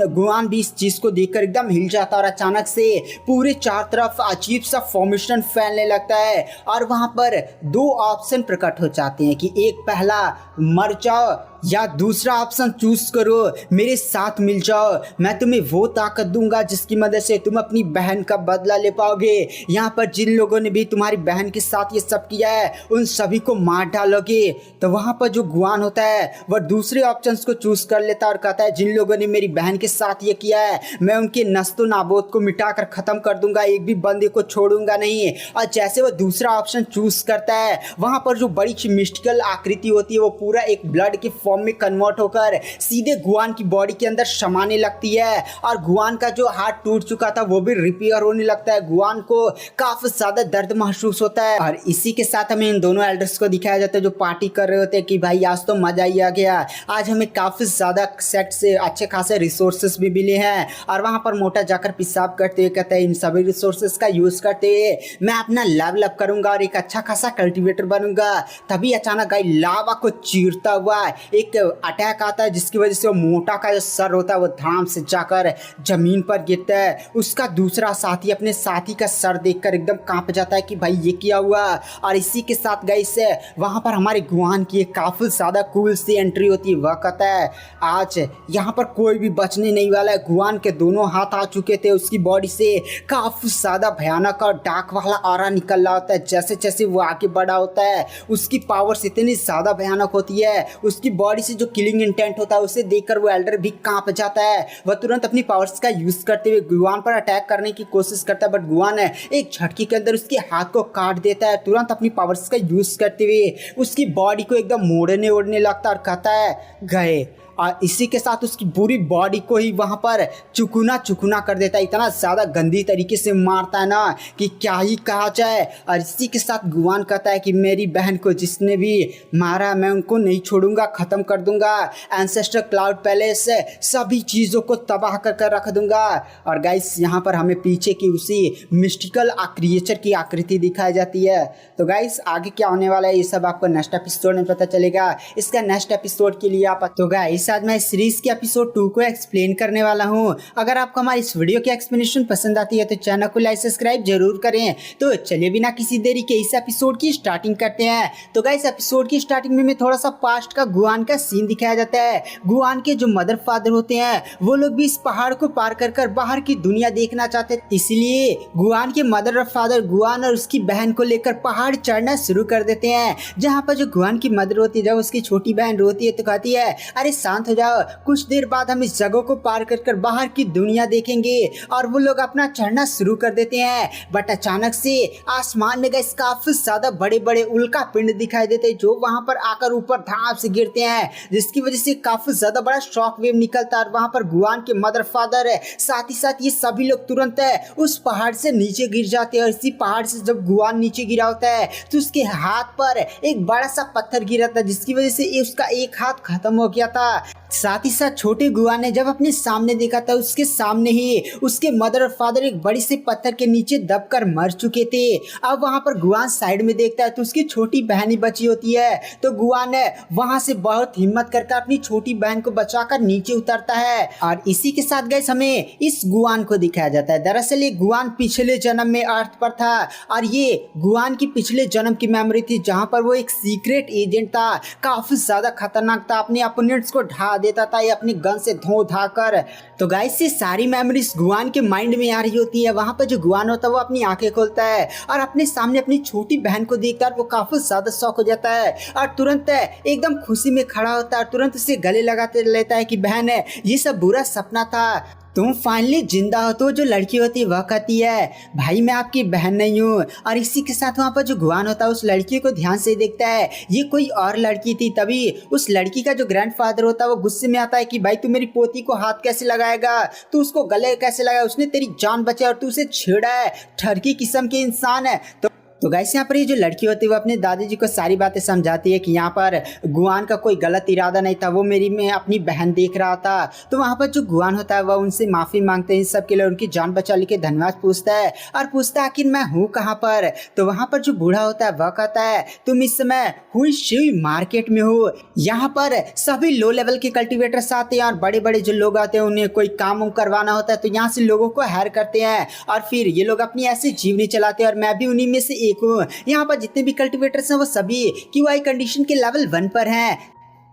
गुआन भी इस चीज को देखकर एकदम हिल जाता है और अचानक से पूरे चार तरफ अजीब सा फॉर्मेशन फैलने लगता है और वहां पर दो ऑप्शन प्रकट हो जाते हैं कि एक पहला मर जाओ या दूसरा ऑप्शन चूज करो, मेरे साथ मिल जाओ, मैं तुम्हें वो ताकत दूंगा जिसकी मदद से तुम अपनी बहन का बदला ले पाओगे। यहाँ पर जिन लोगों ने भी तुम्हारी बहन के साथ ये सब किया है उन सभी को मार डालोगे। तो वहाँ पर जो गुआन होता है वह दूसरे ऑप्शंस को चूज कर लेता है और कहता है जिन लोगों ने मेरी बहन के साथ ये किया है मैं उनके नस्तो नाबूद को मिटाकर खत्म कर दूंगा, एक भी बंदे को छोड़ूंगा नहीं। और जैसे वह दूसरा ऑप्शन चूज करता है वहाँ पर जो बड़ी मिस्टिकल आकृति होती है वो पूरा एक ब्लड के फॉर्म में कन्वर्ट होकर सीधे गुआन की बॉडी के अंदर समाने लगती है और गुआन का जो हाथ टूट चुका था वो भी रिपेयर होने लगता है। गुआन को काफी ज्यादा दर्द महसूस होता है और इसी के साथ हमें इन दोनों एल्डर्स को दिखाया जाता है जो पार्टी कर रहे होते हैं कि भाई आज तो मजा ही आ गया, आज हमें काफी ज्यादा सेट से अच्छे खासे रिसोर्सेस भी मिले हैं। और वहां पर मोटा जाकर पेशाब करते हुए कहते हैं इन सभी रिसोर्सेस का यूज करते हुए मैं अपना लेवल अप करूंगा और एक अच्छा खासा कल्टीवेटर बनूंगा। तभी अचानक गाइस लावा को चीरता हुआ एक अटैक आता है जिसकी वजह से वो मोटा का जो सर होता है वो धाम से जाकर जमीन पर गिरता है। उसका दूसरा साथी अपने साथी का सर देखकर एकदम कांप जाता है कि भाई ये क्या हुआ। और इसी के साथ गाइस वहां पर हमारे गुआन की एक काफी ज्यादा कूल सी एंट्री होती है। वह कहता है आज यहाँ पर कोई भी बचने नहीं वाला है। गुआन के दोनों हाथ आ चुके थे, उसकी बॉडी से काफी ज्यादा भयानक और डार्क वाला ऑरा निकल रहा होता है। जैसे जैसे वो आगे बढ़ा होता है उसकी पावर्स इतनी ज्यादा भयानक होती है, उसकी बॉडी से जो किलिंग इंटेंट होता है उसे देखकर वो एल्डर भी कांप जाता है। वह तुरंत अपनी पावर्स का यूज करते हुए गुआन पर अटैक करने की कोशिश करता है, बट गुआन एक झटके के अंदर उसके हाथ को काट देता है। तुरंत अपनी पावर्स का यूज करते हुए उसकी बॉडी को एकदम मोड़ने ओढ़ने लगता है और कहता है गए। और इसी के साथ उसकी पूरी बॉडी को ही वहाँ पर चुकुना चुकुना कर देता है। इतना ज़्यादा गंदी तरीके से मारता है ना कि क्या ही कहा जाए। और इसी के साथ गुआन कहता है कि मेरी बहन को जिसने भी मारा मैं उनको नहीं छोड़ूंगा, ख़त्म कर दूंगा। एंसेस्टर क्लाउड पैलेस सभी चीज़ों को तबाह कर रख दूंगा। और गाइस यहाँ पर हमें पीछे की उसी मिस्टिकल क्रिएचर की आकृति दिखाई जाती है। तो गाइस आगे क्या होने वाला है ये सब आपको नेक्स्ट एपिसोड में पता चलेगा। इसका नेक्स्ट एपिसोड के लिए आप तो गाइस आज मैं सीरीज के एपिसोड 2 को एक्सप्लेन करने वाला हूं। अगर आपको हमारी इस वीडियो की एक्सप्लेनेशन पसंद आती है तो चैनल को लाइक सब्सक्राइब जरूर करें। तो चलिए बिना किसी देरी के इस एपिसोड की स्टार्टिंग करते हैं। तो गाइस एपिसोड की स्टार्टिंग में थोड़ा सा पास्ट का गुआन का सीन दिखाया जाता है। गुआन के जो मदर फादर होते हैं वो लोग भी इस पहाड़ को पार कर बाहर की दुनिया देखना चाहते हैं, इसलिए गुआन के मदर और फादर गुआन और उसकी बहन को लेकर पहाड़ चढ़ना शुरू कर देते हैं। जहाँ पर जो गुआन की मदर होती है जब उसकी छोटी बहन रोती है तो कहती है अरे शांत हो जाओ, कुछ देर बाद हम इस जगह को पार कर बाहर की दुनिया देखेंगे। और वो लोग अपना चढ़ना शुरू कर देते हैं, बट अचानक से आसमान में गए काफी ज्यादा बड़े बड़े उल्का पिंड दिखाई देते हैं जो वहां पर आकर ऊपर धाप से गिरते हैं, जिसकी वजह से काफी ज्यादा बड़ा शॉक वेव निकलता है। और वहां पर गुआन के मदर फादर साथ ही साथ ये सभी लोग तुरंत उस पहाड़ से नीचे गिर जाते हैं। और इसी पहाड़ से जब गुआन नीचे गिरा होता है तो उसके हाथ पर एक बड़ा सा पत्थर गिरा था जिसकी वजह से उसका एक हाथ खत्म हो गया था। साथ ही साथ छोटे गुआन ने जब अपने सामने देखा था उसके सामने ही उसके मदर और फादर एक बड़ी से पत्थर के नीचे दबकर मर चुके थे। अब वहां पर गुआन साइड में देखता है तो उसकी छोटी बहन ही बची होती है। तो गुआन वहां से बहुत हिम्मत करके अपनी छोटी बहन को बचाकर नीचे उतरता है। और इसी के साथ गाइस हमें इस गुआन को दिखाया जाता है। दरअसल ये गुआन पिछले जन्म में अर्थ पर था और ये गुआन की पिछले जन्म की मेमोरी थी जहां पर वो एक सीक्रेट एजेंट था, काफी ज्यादा खतरनाक था, अपने अपोनेंट्स को ढा देता था ये अपनी गन से धो धा कर। तो गाइस ये सारी मेमोरीज गुआन के माइंड में आ रही होती है। वहां पर जो गुआन होता है वो अपनी आंखें खोलता है और अपने सामने अपनी छोटी बहन को देखकर वो काफी ज्यादा शॉक हो जाता है और तुरंत एकदम खुशी में खड़ा होता है और तुरंत उसे गले लगाते लेता है कि बहन ये सब बुरा सपना था, तुम फाइनली जिंदा हो। तो जो लड़की होती है वह कहती है भाई मैं आपकी बहन नहीं हूँ। और इसी के साथ वहाँ पर जो गुआन होता है उस लड़की को ध्यान से देखता है, ये कोई और लड़की थी। तभी उस लड़की का जो ग्रैंडफादर होता है वो गुस्से में आता है कि भाई तू मेरी पोती को हाथ कैसे लगाएगा, तू उसको गले कैसे लगाया, उसने तेरी जान बचाई और तू उसे छेड़ा है, ठरकी किस्म के इंसान है। तो गाइस यहाँ पर ये जो लड़की होती है वो अपने दादाजी को सारी बातें समझाती है कि यहाँ पर गुआन का कोई गलत इरादा नहीं था, वो मैं अपनी बहन देख रहा था। तो वहाँ पर जो गुआन होता है वह उनसे माफ़ी मांगते हैं, इन सब के लिए उनकी जान बचाने के धन्यवाद पूछता है और पूछता है आखिर मैं हूँ कहाँ पर। तो वहाँ पर जो बूढ़ा होता है वह कहता है तुम इस समय हुई शिव मार्केट में हो, यहाँ पर सभी लो लेवल के कल्टिवेटर्स आते हैं और बड़े बड़े जो लोग आते हैं उन्हें कोई काम करवाना होता है तो यहाँ से लोगों को हायर करते हैं और फिर ये लोग अपनी ऐसी जीवनी चलाते हैं और मैं भी उन्हीं में से यहाँ पर जितने भी कल्टिवेटर्स हैं वो सभी क्यूआई कंडीशन के लेवल 1 पर हैं।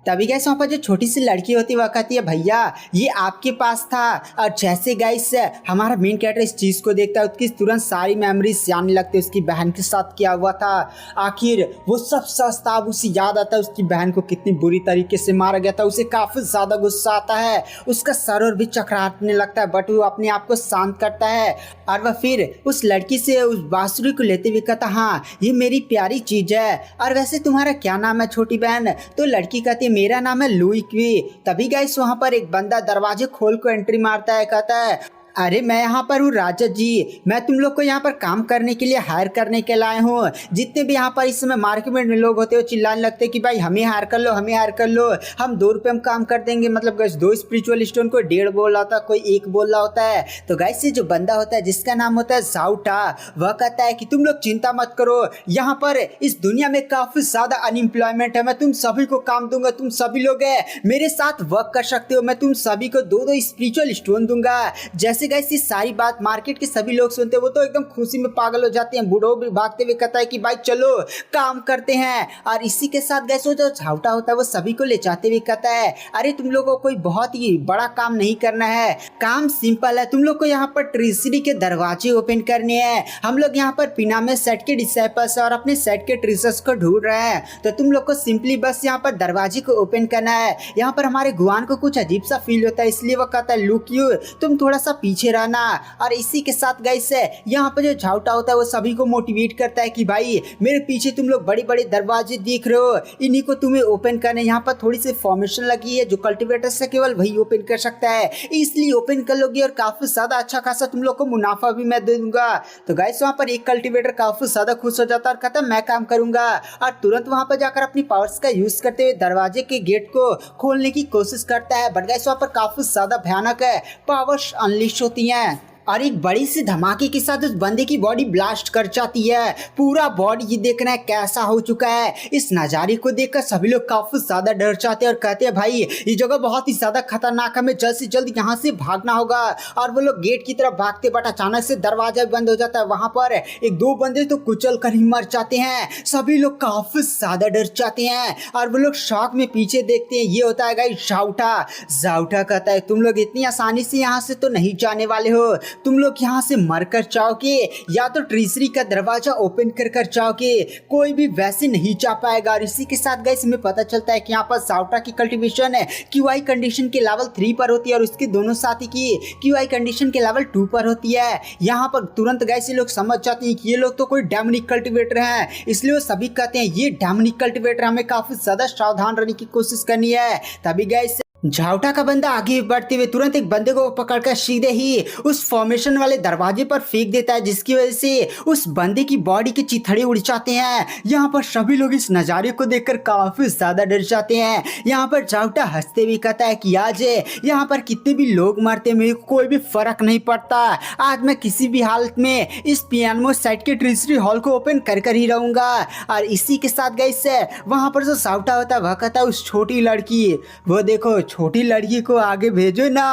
तभी गाइस वहाँ पर जो छोटी सी लड़की होती है वह कहती है भैया ये आपके पास था। और जैसे गाइस हमारा मेन कैरेक्टर इस चीज़ को देखता है उसकी तुरंत सारी मेमोरीज आने लगती है उसकी बहन के साथ क्या हुआ था। आखिर वो सब सस्ता उसे याद आता है उसकी बहन को कितनी बुरी तरीके से मारा गया था। उसे काफ़ी ज़्यादा गुस्सा आता है, उसका सर भी चकराने लगता है, बट वो अपने आप को शांत करता है और वह फिर उस लड़की से उस बांसुरी को लेते हुए कहता हाँ ये मेरी प्यारी चीज़ है और वैसे तुम्हारा क्या नाम है छोटी बहन। तो लड़की कहती ये मेरा नाम है लुई क्वी। तभी गाइस वहाँ पर एक बंदा दरवाजे खोल को एंट्री मारता है, कहता है अरे मैं यहाँ पर हूँ राजा जी, मैं तुम लोग को यहाँ पर काम करने के लिए हायर करने के लाए हूँ। जितने भी यहाँ पर इस समय मार्केट में लोग होते हैं चिल्लाने लगते हैं कि भाई हमें हायर कर लो, हमें हायर कर लो, हम 2 रुपये में काम कर देंगे। मतलब गाइस 2 स्पिरिचुअल स्टोन, कोई 1.5 बोल रहा होता, कोई 1 बोल रहा होता है। तो गाइस ये जो बंदा होता है जिसका नाम होता है जाउटा, वह कहता है कि तुम लोग चिंता मत करो, यहाँ पर इस दुनिया में काफी ज्यादा अनएम्प्लॉयमेंट है, मैं तुम सभी को काम दूंगा, तुम सभी लोग मेरे साथ वर्क कर सकते हो, मैं तुम सभी को 2-2 स्पिरिचुअल स्टोन दूंगा। जैसे गाइस ये सारी बात मार्केट के सभी लोग सुनते हैं, वो तो एकदम खुशी में पागल हो जाते हैं। बूढ़ो भी भागते हुए कहता है कि भाई चलो काम करते हैं। और इसी के साथ गैस वो जो छावटा होता है वो सभी को ले जाते हुए कहता है अरे तुम लोगों को कोई बहुत ही बड़ा काम नहीं करना है, काम सिंपल है, तुम लोग को यहाँ पर ट्रेजरी के दरवाजे ओपन करने हैं। हम लोग यहाँ पर पिनामे सेट के डिसाइपल्स और अपने सेट के ट्रेजर्स को ढूंढ रहे हैं, तो तुम लोग को सिंपली बस यहाँ पर दरवाजे को ओपन करना है। यहाँ पर हमारे गुआन को कुछ अजीब सा फील होता है, इसलिए वो कहता है लुक यू, तुम थोड़ा सा पीछे रहना। और इसी के साथ गाइस यहाँ पर जो झाउटा होता है वो सभी को मोटिवेट करता है कि भाई मेरे पीछे तुम लोग बड़े बड़े दरवाजे देख रहे हो, इन्हीं को तुम्हें ओपन करने। यहाँ पर थोड़ी सी फॉर्मेशन लगी है जो कल्टीवेटर से केवल वही ओपन कर सकता है, इसलिए ओपन कर लोगे और काफी ज्यादा अच्छा खासा तुम लोग को मुनाफा भी मैं दे दूंगा। तो गाइस वहाँ पर एक कल्टीवेटर काफी ज्यादा खुश हो जाता है और कहता है मैं काम करूंगा, और तुरंत वहाँ पर जाकर अपनी पावर्स का यूज करते हुए दरवाजे के गेट को खोलने की कोशिश करता है। बट गाइस वहाँ पर काफी ज्यादा भयानक पावर्स अनलिश होती हैं और एक बड़ी सी धमाके के साथ उस बंदे की बॉडी ब्लास्ट कर जाती है। पूरा बॉडी ये देखना है कैसा हो चुका है। इस नज़ारे को देखकर सभी लोग काफी ज्यादा डर जाते हैं और कहते हैं भाई ये जगह बहुत ही ज्यादा खतरनाक है, हमें जल्द से जल्द यहाँ से भागना होगा। और वो लोग गेट की तरफ भागते बट अचानक से दरवाजा बंद हो जाता है। वहां पर 1-2 बंदे तो कुचल कर ही मर जाते हैं। सभी लोग काफी ज्यादा डर जाते हैं और वो लोग शॉक में पीछे देखते हैं। ये होता है गाइस जाउटा। जाउटा कहता है तुम लोग इतनी आसानी से यहाँ से तो नहीं जाने वाले हो, तुम लोग यहाँ से मरकर जाओगे या तो ट्रेजरी का दरवाजा ओपन कर जाओगे, कोई भी वैसे नहीं जा पाएगा। और इसी के साथ गाइस हमें पता चलता है कि यहाँ पर जाउटा की कल्टीवेशन क्यूआई कंडीशन के लेवल 3 पर होती है और उसके दोनों साथी की क्यूआई कंडीशन के लेवल 2 पर होती है। यहाँ पर तुरंत गाइस ये लोग समझ जाते हैं कि ये लोग तो कोई डेमोनिक कल्टीवेटर हैं, इसलिए वो सभी कहते हैं ये डेमोनिक कल्टीवेटर, हमें काफी ज्यादा सावधान रहने की कोशिश करनी है। तभी गाइस झाउटा का बंदा आगे बढ़ते हुए तुरंत एक बंदे को पकड़कर सीधे ही उस फॉर्मेशन वाले दरवाजे पर फेंक देता है, जिसकी वजह से उस बंदे की बॉडी के चिथड़े उड़ जाते हैं। यहाँ पर सभी लोग इस नज़ारे को देखकर काफी ज्यादा डर जाते हैं। यहाँ पर झाउटा हंसते हुए कहता है कि आज यहाँ पर कितने भी लोग मरते मेरे को कोई भी फर्क नहीं पड़ता, आज मैं किसी भी हालत में इस पियानो साइड के ट्रेजरी हॉल को ओपन कर ही रहूंगा। और इसी के साथ गाइस वहाँ पर जो झाउटा होता है वह कहता है उस छोटी लड़की, वो देखो छोटी लड़की को आगे भेजो ना।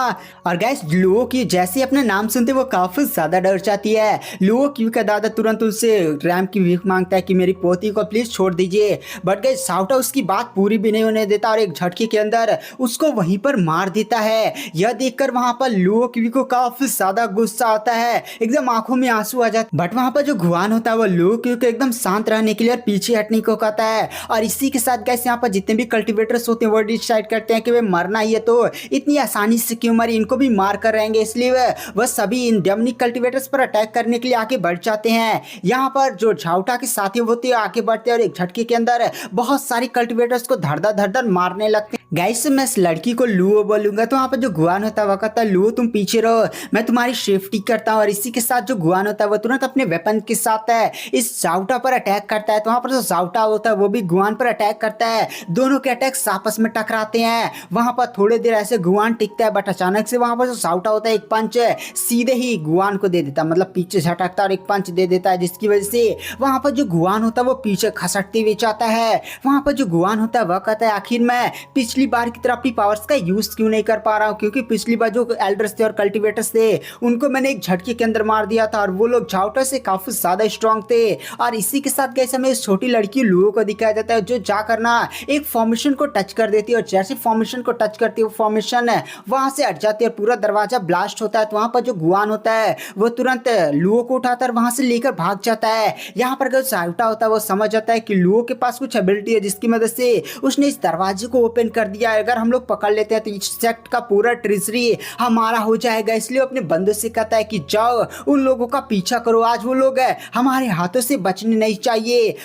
और गाइस लुओ की जैसे अपने नाम सुनते वो काफी ज्यादा डर जाती है। लुओ क्यू का दादा तुरंत उससे रैम की भीख मांगता है कि मेरी पोती को प्लीज छोड़ दीजिए। बट गाइस झाउटा उसकी बात पूरी भी नहीं होने देता और एक झटके के अंदर उसको वहीं पर मार देता है। यह देखकर वहां पर लुओ क्यू को काफी ज्यादा गुस्सा आता है, एकदम आंखों में आंसू आ जाते। बट वहां पर जो गुआन होता है वो लुओ क्यू को एकदम शांत रहने के लिए और पीछे हटने को कहता है। और इसी के साथ गाइस यहाँ पर जितने भी कल्टीवेटर्स होते हैं वो डिसाइड करते हैं कि वे मरना ही है, तो इतनी आसानी से क्यों मरी, इनको भी मार कर रहेंगे। इसलिए वह सभी इन डेमोनिक कल्टीवेटर्स पर अटैक करने के लिए आगे बढ़ जाते हैं। यहाँ पर जो झाउटा के साथी होते हैं आगे बढ़ते हैं और एक झटके के अंदर बहुत सारी कल्टीवेटर्स को धड़ मारने लगते हैं। गाइस मैं इस लड़की को लुओ बोलूंगा, तो वहाँ पर जो गुआन होता है वह कहता है लुओ तुम पीछे रहो, मैं तुम्हारी सेफ्टी करता हूँ। और इसी के साथ जो गुआन होता है वो तुरंत अपने वेपन के साथ इस झाउटा पर अटैक करता है। तो वहाँ पर जो झाउटा होता है वो भी गुआन पर अटैक करता है, दोनों के अटैक्स आपस में टकराते हैं। वहाँ पर थोड़ी देर ऐसे गुआन टिकता है बट अचानक से वहाँ पर जो झाउटा होता है एक पंच सीधे ही गुआन को दे देता है, मतलब पीछे झटकता है और एक पंच दे देता है, जिसकी वजह से वहाँ पर जो गुआन होता है वो पीछे खसकते हुए जाता है। वहाँ पर जो गुआन होता है वह कहता है आखिर मैं पिछली बार की तरह अपनी पावर्स का यूज क्यों नहीं कर पा रहा हूँ, क्योंकि पिछली बार जो एल्डर्स थे और कल्टीवेटर्स थे उनको मैंने एक झटके के अंदर मार दिया था और वो लोग झाउटा से काफी ज्यादा स्ट्रॉन्ग थे। और इसी के साथ कैसे हमें इस छोटी लड़की लुओ को दिखाया जाता है जो जा करना एक फॉर्मेशन को टच कर देती है और जैसे फॉर्मेशन को टच करती है वो फॉर्मेशन वहां से हट जाती है और पूरा दरवाजा ब्लास्ट होता है। तो वहां पर जो गुआन होता है वो तुरंत लुओ को उठाता है और वहां से लेकर भाग जाता है। यहाँ पर जो झाउटा होता है वो समझ जाता है कि लुओ के पास कुछ एबिलिटी है जिसकी मदद से उसने इस दरवाजे को ओपन कर दिया है। अगर हम लोग पकड़ लेते हैं तो इस सेक्ट का पूरा ट्रेजरी हमारा हो जाएगा। इसलिए अपने बंदों से कहता है कि जाओ उन लोगों का पीछा करो, आज वो लोग हमारे हाथों से बचने नहीं चाहिए।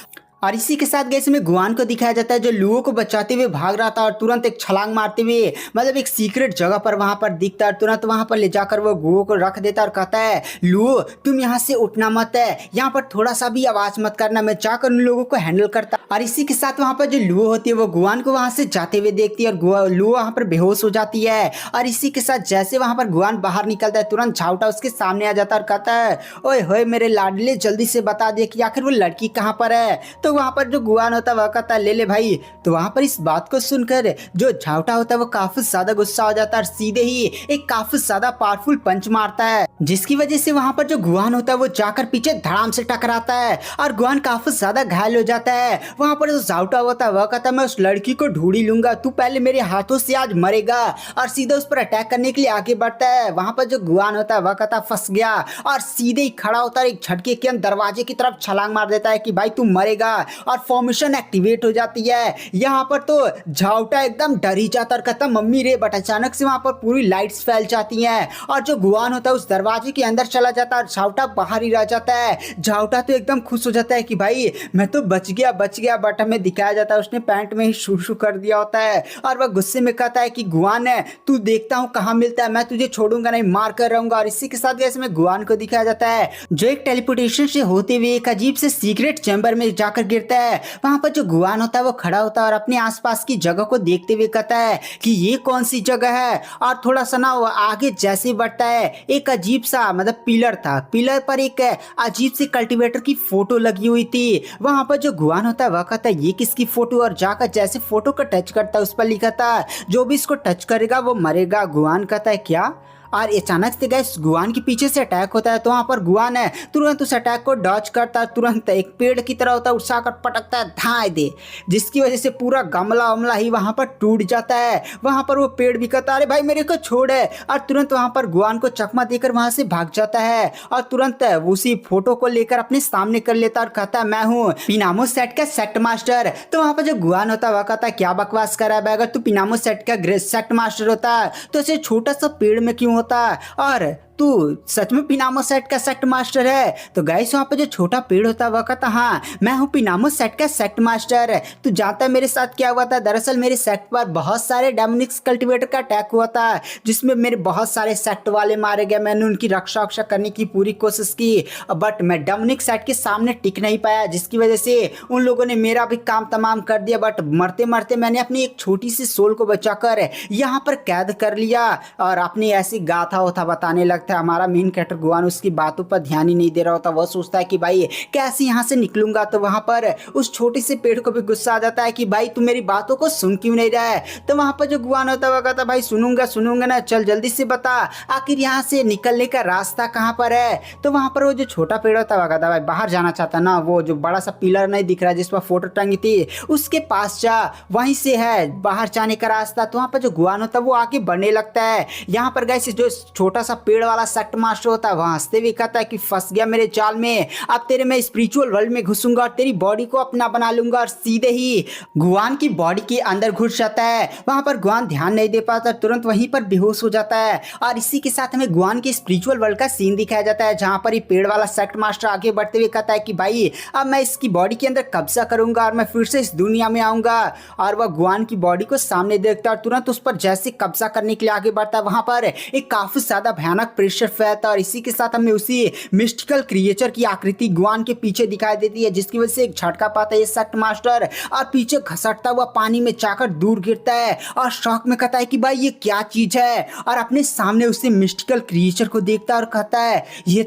और इसी के साथ गैस में गुआन को दिखाया जाता है जो लुओ को बचाते हुए भाग रहा था और तुरंत एक छलांग मारते हुए मतलब एक सीक्रेट जगह पर वहां पर दिखता है। तुरंत वहां पर ले जाकर वो गुओ को रख देता और कहता है लुओ तुम यहाँ से उठना मत है, यहाँ पर थोड़ा सा भी आवाज मत करना, मैं जाकर उन लोगों को हैंडल करता। और इसी के साथ वहां पर जो लुओ होती है वो गुआन को वहां से जाते हुए देखती है और लुओ वहां पर बेहोश हो जाती है। और इसी के साथ जैसे वहां पर गुआन बाहर निकलता है तुरंत झाउटा उसके सामने आ जाता है और कहता है ओए होए मेरे लाडले जल्दी से बता दे कि आखिर वो लड़की कहाँ पर है। तो वहां पर जो गुआन होता है वह कहता है ले ले भाई। तो वहां पर इस बात को सुनकर जो झाउटा होता है वो काफी ज्यादा गुस्सा हो जाता है और सीधे ही एक काफी ज्यादा पावरफुल पंच मारता है, जिसकी वजह से वहां पर जो गुआन होता है वो जाकर पीछे धड़ाम से टकराता है और गुआन काफी ज्यादा घायल हो जाता है। वहां पर जो झाउटा होता है वह कहता है मैं उस लड़की को ढूंढ ही लूंगा, तू पहले मेरे हाथों से आज मरेगा। और सीधे उस पर अटैक करने के लिए आगे बढ़ता है। वहां पर जो गुआन होता है वह कहता है फंस गया और सीधे ही खड़ा होता है एक झटके के दरवाजे की तरफ छलांग मार देता है कि भाई तू मरेगा और फॉर्मेशन एक्टिवेट हो जाती है। यहाँ पर तो झाउटा एकदम डर ही जाता और कहता मम्मी रे, बट अचानक से वहां पर पूरी लाइट्स फैल जाती हैं और जो गुआन होता है उस दरवाजे के अंदर चला जाता है और झाउटा बाहर ही रह जाता है। झाउटा तो एकदम खुश हो जाता है कि भाई मैं तो बच गया, बट हमें दिखाया जाता है उसने पैंट में ही शू कर दिया होता है और वह गुस्से में कहता है कि गुआन है तू देखता हूँ कहाँ मिलता है, मैं तुझे छोड़ूंगा नहीं, मार कर रहूंगा। और इसी के साथ जैसे में गुआन को दिखाया जाता है जो एक टेलीपोर्टेशन से होते हुए एक अजीब से सीक्रेट चैम्बर में जाकर गिरता है। वहां पर जो गुआन होता है वो खड़ा होता है और अपने आसपास की जगह को देखते हुए कहता है कि ये कौन सी जगह है। और थोड़ा सा ना वो आगे जैसे बढ़ता है एक अजीब सा मतलब पिलर था, पिलर पर एक अजीब सी कल्टीवेटर की फोटो लगी हुई थी। वहां पर जो गुआन होता है वह कहता है ये किसकी फोटो, और जाकर जैसे फोटो को टच करता है उस पर लिखा था जो भी इसको टच करेगा वो मरेगा। गुआन कहता है क्या, और अचानक से गैस गुआन के पीछे से अटैक होता है। तो वहां पर गुआन है तुरंत उस अटैक को डॉज करता है, तुरंत एक पेड़ की तरह होता है उछाकर पटकता है धाए दे, जिसकी वजह से पूरा गमला वमला ही वहां पर टूट जाता है। वहां पर वो पेड़ भी कहता अरे भाई मेरे को छोड़ है, और तुरंत वहां पर गुआन को चकमा देकर वहां से भाग जाता है और तुरंत उसी फोटो को लेकर अपने सामने कर लेता और कहता है मैं हूँ पिनामो सेट का सेट मास्टर। तो वहां पर जो गुआन होता है वह कहता है क्या बकवास कर रहा है, अगर तू पिनामो सेट का सेट मास्टर होता तो ऐसे छोटा सा पेड़ में क्यों होता, और तू सच में पिनामो सेट का सेट मास्टर है। तो गाइस वहां पे जो छोटा पेड़ होता है वह कहता हाँ मैं हूँ पिनामो सेट का सेट मास्टर। तू जानता है मेरे साथ क्या हुआ था, दरअसल मेरे सेट पर बहुत सारे डेमोनिक्स कल्टीवेटर का अटैक हुआ था जिसमें मेरे बहुत सारे सेट वाले मारे गए। मैंने उनकी रक्षा करने की पूरी कोशिश की बट मैं डेमोनिक सेट के सामने टिक नहीं पाया, जिसकी वजह से उन लोगों ने मेरा भी काम तमाम कर दिया। बट मरते मरते मैंने अपनी एक छोटी सी सोल को बचाकर यहाँ पर कैद कर लिया और अपनी ऐसी गाथा होता बताने लगता। हमारा मेन कैरेक्टर गुआन उसकी बातों पर ध्यान ही नहीं दे रहा होता, वह सोचता है कि भाई कैसे यहाँ से निकलूंगा। तो वहां पर उस छोटे से पेड़ को भी गुस्सा आ जाता है कि भाई तू मेरी बातों को सुन क्यों नहीं रहा है। तो वहां पर जो गुआन होता है वह कहता भाई सुनूंगा ना, चल जल्दी से बता आखिर यहाँ से निकलने का रास्ता कहाँ पर है। तो वहां पर वो जो छोटा पेड़ होता है वह कहता भाई बाहर जाना चाहता ना, वो जो बड़ा सा पिलर नहीं दिख रहा जिस पर फोटो टंगी थी उसके पास जा, वहीं से है बाहर जाने का रास्ता। तो वहां पर जो गुआन होता है वो आगे बढ़ने लगता है। यहाँ पर गाइस जो छोटा सा पेड़ वाला सेट मास्टर होता है वहां हंसते हुए कहता है कि फंस गया मेरे जाल में, अब तेरे मैं स्पिरिचुअल वर्ल्ड में घुसूंगा और तेरी बॉडी को अपना बना लूंगा। और सीधे ही गुआन की बॉडी के अंदर घुस जाता है। वहां पर गुआन ध्यान नहीं दे पाता, तुरंत वहीं पर बेहोश हो जाता है। और इसी के साथ हमें गुआन के स्पिरिचुअल वर्ल्ड का सीन दिखाया जाता है जहां पर ये पेड़ वाला सेट मास्टर आगे बढ़ते हुए कहता है कि भाई अब मैं इसकी बॉडी के अंदर कब्जा करूंगा और मैं फिर से इस दुनिया में आऊंगा। और वह गुआन की बॉडी को सामने देखता है और तुरंत उस पर जैसे कब्जा करने के लिए आगे बढ़ता है वहां पर एक काफी ज्यादा भयानक प्रेशर फैलता है। और इसी के साथ हमें उसी मिस्टिकल क्रिएचर की आकृति गुआन के पीछे दिखाई देती है, जिसकी वजह से एक झटका पाता है ये सेट मास्टर और पीछे घसटता हुआ पानी में जाकर दूर गिरता है और शॉक में कहता है कि भाई ये क्या चीज है। और अपने सामने उसे मिस्टिकल क्रिएचर को देखता है और कहता है ये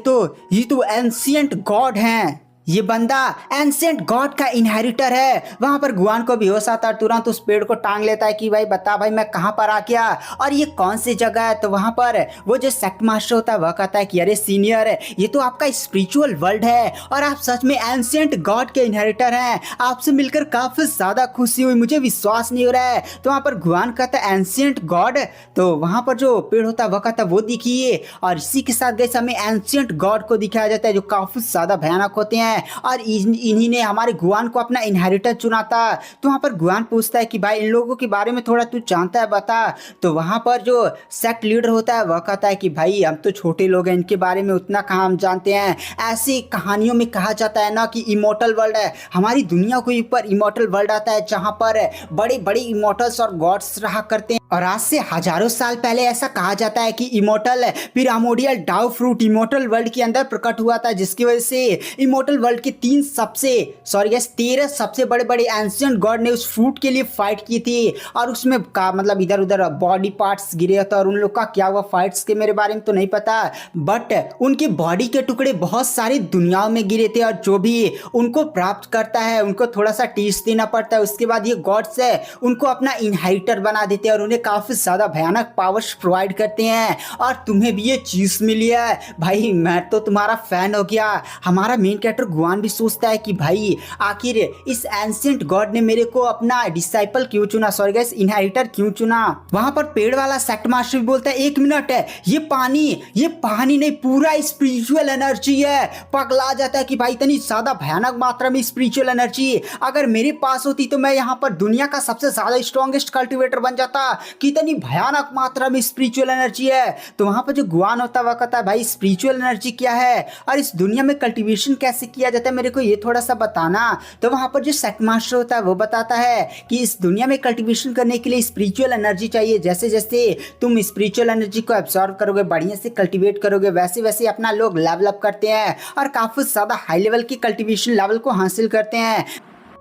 तो एंशिएंट गॉड हैं, ये बंदा एंशिएंट गॉड का इनहेरिटर है। वहां पर गुआन को बेहोश आता है, तुरंत उस पेड़ को टांग लेता है कि भाई बता भाई मैं कहां पर आ गया और ये कौन सी जगह है। तो वहां पर वो जो सेक्ट मास्टर होता है वह कहता है कि अरे सीनियर ये तो आपका स्पिरिचुअल वर्ल्ड है और आप सच में एंशिएंट गॉड के इनहेरिटर हैं, आपसे मिलकर काफी ज्यादा खुशी हुई, मुझे विश्वास नहीं हो रहा है। तो वहां पर गुआन कहता है एंशिएंट गॉड, तो वहां पर जो पेड़ होता है वह कहता है वो दिखिए। और इसी के साथ गैस हमें एंशिएंट गॉड को दिखाया जाता है जो काफी ज्यादा भयानक होते हैं हैं और इन्हीं ने हमारे गुआन को अपना इनहेरिटर चुना था। तो वहाँ पर गुआन पूछता है कि भाई इन लोगों के बारे में थोड़ा तू जानता है बता। तो वहाँ पर जो सेक्ट लीडर होता है वह कहता है कि भाई हम तो छोटे लोग हैं, इनके बारे में उतना कहाँ हम जानते हैं। ऐसी कहानियों में कहा जाता है ना कि इमोर्टल वर्ल्ड है, हमारी दुनिया के ऊपर इमोर्टल वर्ल्ड आता है जहाँ पर बड़े बड़े इमोर्टल्स और गॉड्स रहा करते हैं। और आज से हजारों साल पहले ऐसा कहा जाता है कि इमोर्टल पिरामोडियल डाउ फ्रूट इमोर्टल वर्ल्ड के अंदर प्रकट हुआ था, जिसकी वजह से इमोर्टल वर्ल्ड के 13 सबसे बड़े बड़े एंशिएंट गॉड ने उस फ्रूट के लिए फाइट की थी। और उसमें का मतलब इधर उधर बॉडी पार्ट्स गिरे थे और उन लोग का क्या हुआ फाइट्स के मेरे बारे में तो नहीं पता, बट उनके बॉडी के टुकड़े बहुत सारी दुनियाओं में गिरे थे। और जो भी उनको प्राप्त करता है उनको थोड़ा सा टेस्ट देना पड़ता है, उसके बाद ये गॉड्स है उनको अपना इनहेरिटर बना देते हैं और उन्हें काफी ज्यादा भयानक पावर्स प्रोवाइड करते हैं। और तुम्हें भी ये चीज मिली है भाई, मैं तो तुम्हारा फैन हो गया। हमारा मेन कैरेक्टर गुआन भी सोचता है कि भाई आखिर इस एंशिएंट गॉड ने मेरे को अपना डिसाइपल क्यों चुना, सॉरी गाइस इनहेरिटर क्यों चुना। वहां पर पेड़ वाला सेक्ट मास्टर भी बोलता है एक मिनट है, ये पानी नहीं पूरा स्पिरिचुअल एनर्जी है। पगला जाता है कि भाई इतनी ज्यादा भयानक मात्रा में स्पिरिचुअल एनर्जी अगर मेरे पास होती तो मैं यहाँ पर दुनिया का सबसे ज्यादा स्ट्रॉन्गेस्ट कल्टिवेटर बन जाता। कितनी भयानक मात्रा में स्पिरिचुअल एनर्जी है। तो वहां पर जो गुआन होता है वह कहता है भाई स्पिरिचुअल एनर्जी क्या है और इस दुनिया में कल्टीवेशन कैसे किया जाता है, मेरे को ये थोड़ा सा बताना। तो वहां पर जो सेक्ट मास्टर होता है वो बताता है कि इस दुनिया में कल्टीवेशन करने के लिए स्पिरिचुअल एनर्जी चाहिए। जैसे जैसे तुम स्पिरिचुअल एनर्जी को एब्सॉर्ब करोगे, बढ़िया से कल्टीवेट करोगे, वैसे वैसे अपना लोग लेवल अप करते हैं और काफी ज्यादा हाई लेवल की कल्टीवेशन लेवल को हासिल करते हैं।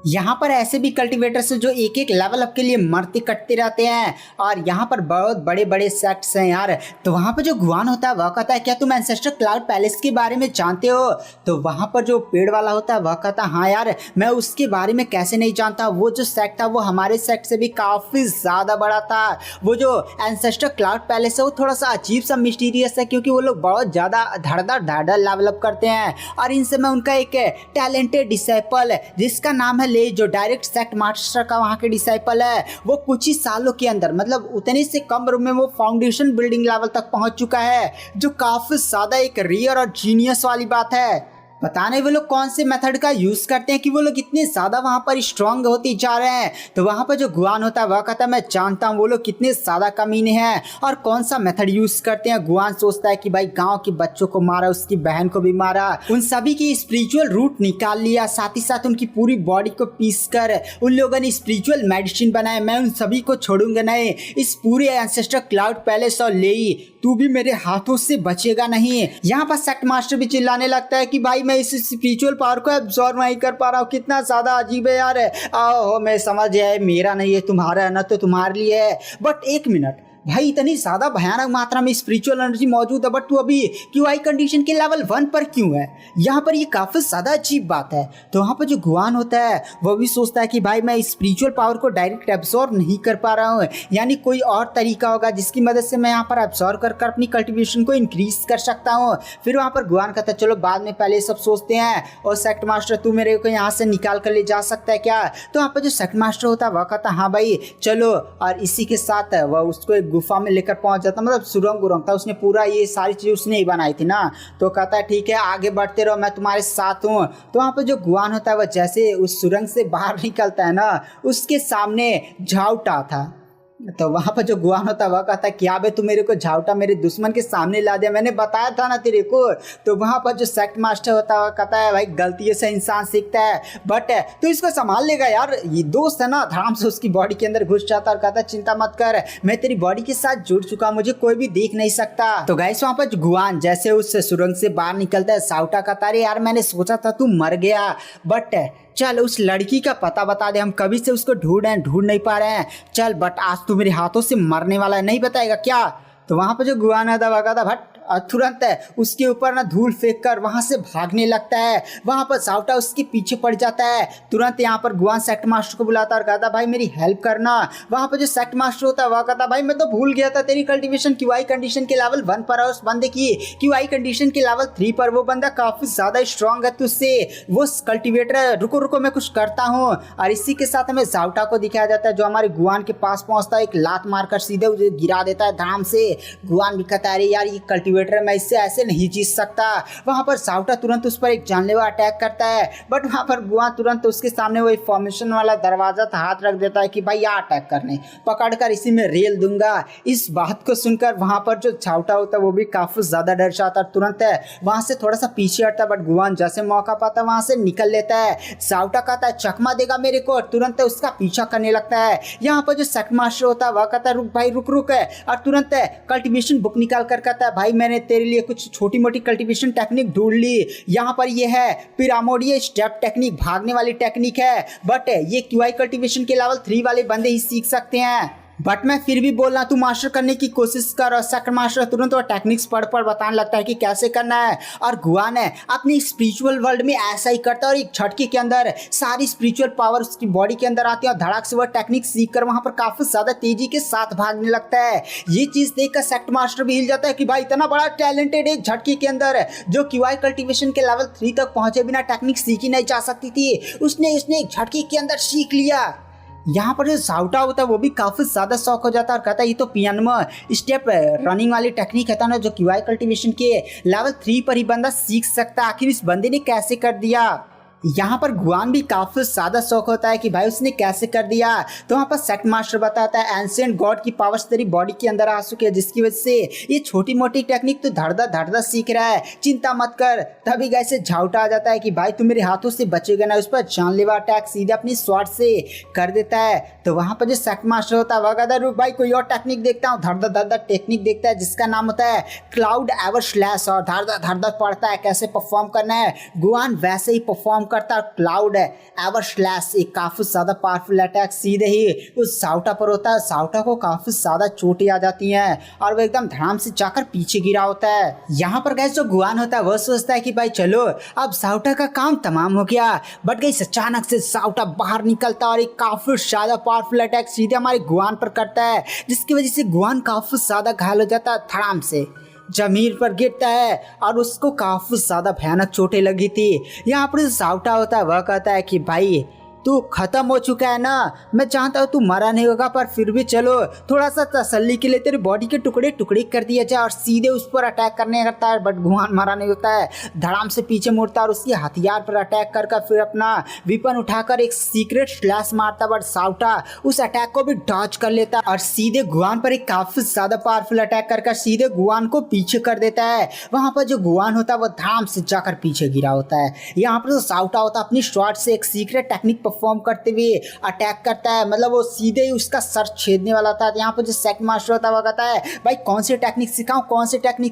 यहाँ पर ऐसे भी कल्टीवेटर्स जो एक एक लेवल अप के लिए मरते कटते रहते हैं और यहाँ पर बहुत बड़े बड़े सेक्ट्स हैं यार। तो वहाँ पर जो गुआन होता है वह कहता है क्या तुम एंसेस्टर क्लाउड पैलेस के बारे में जानते हो। तो वहाँ पर जो पेड़ वाला होता है वह कहता है हाँ यार मैं उसके बारे में कैसे नहीं जानता, वो जो सेक्ट था वो हमारे सेक्ट से भी काफ़ी ज़्यादा बड़ा था। वो जो एंसेस्टर क्लाउड पैलेस है वो थोड़ा सा अजीब सा मिस्टीरियस है क्योंकि वो लोग बहुत ज़्यादा धड़धड़ लेवल अप करते हैं। और इनसे मैं उनका एक टैलेंटेड डिसाइपल जिसका नाम है जो डायरेक्ट सेक्ट मास्टर का वहां के डिसाइपल है, वो कुछ ही सालों के अंदर मतलब उतने से कम रूम में वो फाउंडेशन बिल्डिंग लेवल तक पहुंच चुका है, जो काफी ज्यादा एक रियर और जीनियस वाली बात है। पता नहीं वो लोग कौन से मेथड का यूज करते हैं कि वो लोग इतने ज्यादा वहां पर स्ट्रांग होते जा रहे हैं। तो वहां पर जो गुआन होता है वह कहता है मैं जानता हूँ वो लोग कितने ज्यादा कमीने हैं और कौन सा मेथड यूज करते हैं। गुआन सोचता है कि भाई गांव के बच्चों को मारा, उसकी बहन को भी मारा, उन सभी की स्पिरिचुअल रूट निकाल लिया, साथ ही साथ उनकी पूरी बॉडी को पीस कर उन लोगों ने स्पिरिचुअल मेडिसिन बनाए। मैं उन सभी को छोड़ूंगा नहीं, इस पूरे एंसेस्टर क्लाउड पैलेस और लेई तू भी मेरे हाथों से बचेगा नहीं। यहाँ पर सेक्ट मास्टर भी चिल्लाने लगता है कि भाई मैं इस स्पिरिचुअल पावर को एब्जॉर्ब नहीं कर पा रहा हूँ, कितना ज्यादा अजीब है यार। आओ मैं समझ गया, मेरा नहीं है तुम्हारा है ना, तो तुम्हारे लिए है। बट एक मिनट भाई इतनी ज्यादा भयानक मात्रा में स्पिरिचुअल एनर्जी मौजूद है बट तू अभी क्यूआई कंडीशन के लेवल 1 पर क्यों है। यहाँ पर ये काफी ज्यादा अजीब बात है। तो वहाँ पर जो गुआन होता है वो भी सोचता है कि भाई मैं स्पिरिचुअल पावर को डायरेक्ट एब्सॉर्ब नहीं कर पा रहा हूँ, यानी कोई और तरीका होगा जिसकी मदद से मैं यहाँ पर एब्सॉर्ब कर अपनी कल्टिवेशन को इंक्रीज कर सकता हूँ। फिर वहाँ पर गुआन कहता है चलो बाद में, पहले सब सोचते हैं। और सेक्ट मास्टर तू मेरे को यहाँ से निकाल कर ले जा सकता है क्या। तो वहाँ पर जो सेक्ट मास्टर होता है वह कहता हाँ भाई चलो, और इसी के साथ वह उसको गुफा में लेकर पहुंच जाता, मतलब सुरंग उरंग था, उसने पूरा ये सारी चीज उसने ही बनाई थी ना। तो कहता है ठीक है आगे बढ़ते रहो, मैं तुम्हारे साथ हूँ। तो वहाँ पे जो गुआन होता है वह जैसे उस सुरंग से बाहर निकलता है ना, उसके सामने झाउटा था। तो वहाँ पर जो गुआन होता है वह कहता है क्या बे तू मेरे को झाउटा मेरे दुश्मन के सामने ला दिया, मैंने बताया था ना तेरे को। तो वहाँ पर जो सेक्ट मास्टर होता है वह कहता है भाई गलतियों से इंसान सीखता है, बट तो इसको संभाल लेगा यार, ये दोस्त है ना। आराम से उसकी बॉडी के अंदर घुस जाता और कहता है चिंता मत कर, मैं तेरी बॉडी के साथ जुड़ चुका, मुझे कोई भी देख नहीं सकता। तो गाइस वहाँ पर गुआन जैसे उस सुरंग से बाहर निकलता है, साउटा कहता है यार मैंने सोचा था तू मर गया, बट चल उस लड़की का पता बता दे, हम कभी से उसको ढूंढ नहीं पा रहे हैं, चल बट आज तू मेरे हाथों से मरने वाला है, नहीं बताएगा क्या। तो वहां पर जो गुआन आता वह था भट, और तुरंत उसके ऊपर ना धूल फेंक कर वहां से भागने लगता है। वहां पर साउटा उसके पीछे पड़ जाता है। तुरंत यहाँ पर गुआन सेक्ट मास्टर को बुलाता और कहता भाई मेरी हेल्प करना। वहां पर जो सेक्ट मास्टर होता है वह कहता भाई मैं तो भूल गया था तेरी कल्टीवेशन क्यूआई कंडीशन के लेवल 1 पर है, उस बंदे की क्यूआई कंडीशन के लेवल 3 पर। वो बंदा काफी ज्यादा स्ट्रांग है तुझसे, वो कल्टीवेटर रुको मैं कुछ करता हूँ। और इसी के साथ हमें साउटा को दिखाया जाता है जो हमारे गुआन के पास पहुंचता है, एक लात मारकर सीधे उसे गिरा देता है धाम से। गुआन भी कहता है अरे यार ये कल्टीवेटर है, मैं इससे ऐसे नहीं जीत सकता। वहाँ पर साउटा तुरंत उस पर एक जानलेवा अटैक करता है, बट वहाँ पर गुआन तुरंत उसके सामने वही फॉर्मेशन वाला दरवाजा था हाथ रख देता है कि भाई यहाँ अटैक करने, पकड़कर इसी में रेल दूंगा। इस बात को सुनकर वहाँ पर जो साउटा होता है वो भी काफ़ी ज़्यादा डर जाता है, तुरंत वहाँ से थोड़ा सा पीछे हटता है, बट गुआन जैसे मौका पाता है वहाँ से निकल लेता है। साउटा कहता है चकमा देगा मेरे को, तुरंत उसका पीछा करने लगता है। यहाँ पर जो सेक्ट मास्टर होता है वह कहता है रुक भाई रुक रुक है, और तुरंत कल्टीवेशन बुक निकाल कर कहता है भाई मैंने तेरे लिए कुछ छोटी मोटी कल्टीवेशन टेक्निक ढूंढ ली। यहाँ पर ये है पिरामोडियल स्टेप टेक्निक, भागने वाली टेक्निक है, बट ये क्यूआई कल्टीवेशन के लेवल 3 वाले बंदे ही सीख सकते हैं। बट मैं फिर भी बोल रहा तू मास्टर करने की कोशिश कर। और सेकंड मास्टर तुरंत वो टेक्निक्स पढ़ बताने लगता है कि कैसे करना है। और गुआन है अपनी स्पिरिचुअल वर्ल्ड में ऐसा ही करता है, और एक झटके के अंदर सारी स्पिरिचुअल पावर उसकी बॉडी के अंदर आती है, और धड़ाक से वह टेक्निक सीख कर वहाँ पर काफी ज्यादा तेजी के साथ भागने लगता है। ये चीज देखकर सेक्ट मास्टर भी हिल जाता है कि भाई इतना बड़ा टैलेंटेड एक झटके के अंदर जो क्यूआई कल्टीवेशन के लेवल 3 तक पहुंचे बिना टेक्निक सीखी नहीं जा सकती थी, उसने एक झटके के अंदर सीख लिया। यहाँ पर जो साउटा होता है वो भी काफ़ी ज़्यादा शौक हो जाता है और कहता है ये तो पियानो स्टेप रनिंग वाली टेक्निक है ना जो क्यूआई कल्टीवेशन के लेवल 3 पर ही बंदा सीख सकता है, आखिर इस बंदे ने कैसे कर दिया। यहाँ पर गुआन भी काफी ज्यादा शौक होता है कि भाई उसने कैसे कर दिया। तो वहाँ पर सेक्ट मास्टर बताता है एंशिएंट गॉड की पावर्स तेरी बॉडी के अंदर आ चुकी है, जिसकी वजह से ये छोटी मोटी टेक्निक तो धड़धा सीख रहा है, चिंता मत कर। तभी गैसे झाउटा आ जाता है कि भाई तू मेरे हाथों से बचेगा ना, उस पर जानलेवा अटैक सीधे अपनी स्वॉर्ड से कर देता है। तो वहाँ पर जो सेक्ट मास्टर होता है वह कहता है रुक भाई कोई और टेक्निक देखता हूँ, धड़धा टेक्निक देखता है जिसका नाम होता है क्लाउड एवर स्लैश, और धड़धा पड़ता है कैसे परफॉर्म करना है। गुआन वैसे ही परफॉर्म करता है। क्लाउड है एवर स्लैश एक काफी ज्यादा पावरफुल अटैक सीधे ही उस साउटा पर होता है। साउटा को काफी ज्यादा चोटें आ जाती हैं और वो एकदम धड़ाम से जाकर पीछे गिरा होता है। यहाँ पर गैस जो गुआन होता है वह सोचता है कि भाई चलो अब साउटा का काम तमाम हो गया, बट गैस अचानक से साउटा बाहर निकलता और एक काफी ज्यादा पावरफुल अटैक सीधे हमारे गुआन पर करता है, जिसकी वजह से गुआन काफी ज्यादा घायल हो जाता है, धड़ाम से जमीन पर गिरता है और उसको काफी ज्यादा भयानक चोटें लगी थी। यहाँ पर साउटा होता है वह कहता है कि भाई तू खत्म हो चुका है ना, मैं चाहता हूँ तू मरा नहीं होगा, पर फिर भी चलो थोड़ा सा तसल्ली के लिए तेरे बॉडी के टुकड़े टुकड़े कर दिया जाए। और सीधे उस पर अटैक करने लगता है, बट गुआन मरा नहीं होता है, धड़ाम से पीछे मुड़ता है और उसके हथियार पर अटैक कर फिर अपना वेपन उठाकर एक सीक्रेट स्लैश मारता, बट साउटा उस अटैक को भी डॉज कर लेता है और सीधे गुआन पर एक काफी ज्यादा पावरफुल अटैक कर सीधे गुआन को पीछे कर देता है। वहां पर जो गुआन होता है वो धड़ाम से जाकर पीछे गिरा होता है। यहाँ पर जो साउटा होता है अपनी शॉट से एक सीक्रेट टेक्निक परफॉर्म करते हुए अटैक करता है, मतलब वो सीधे ही उसका सर छेदने वाला था। यहाँ पर जो सेक्ट मास्टर होता है वो कहता है भाई कौन सी टेक्निक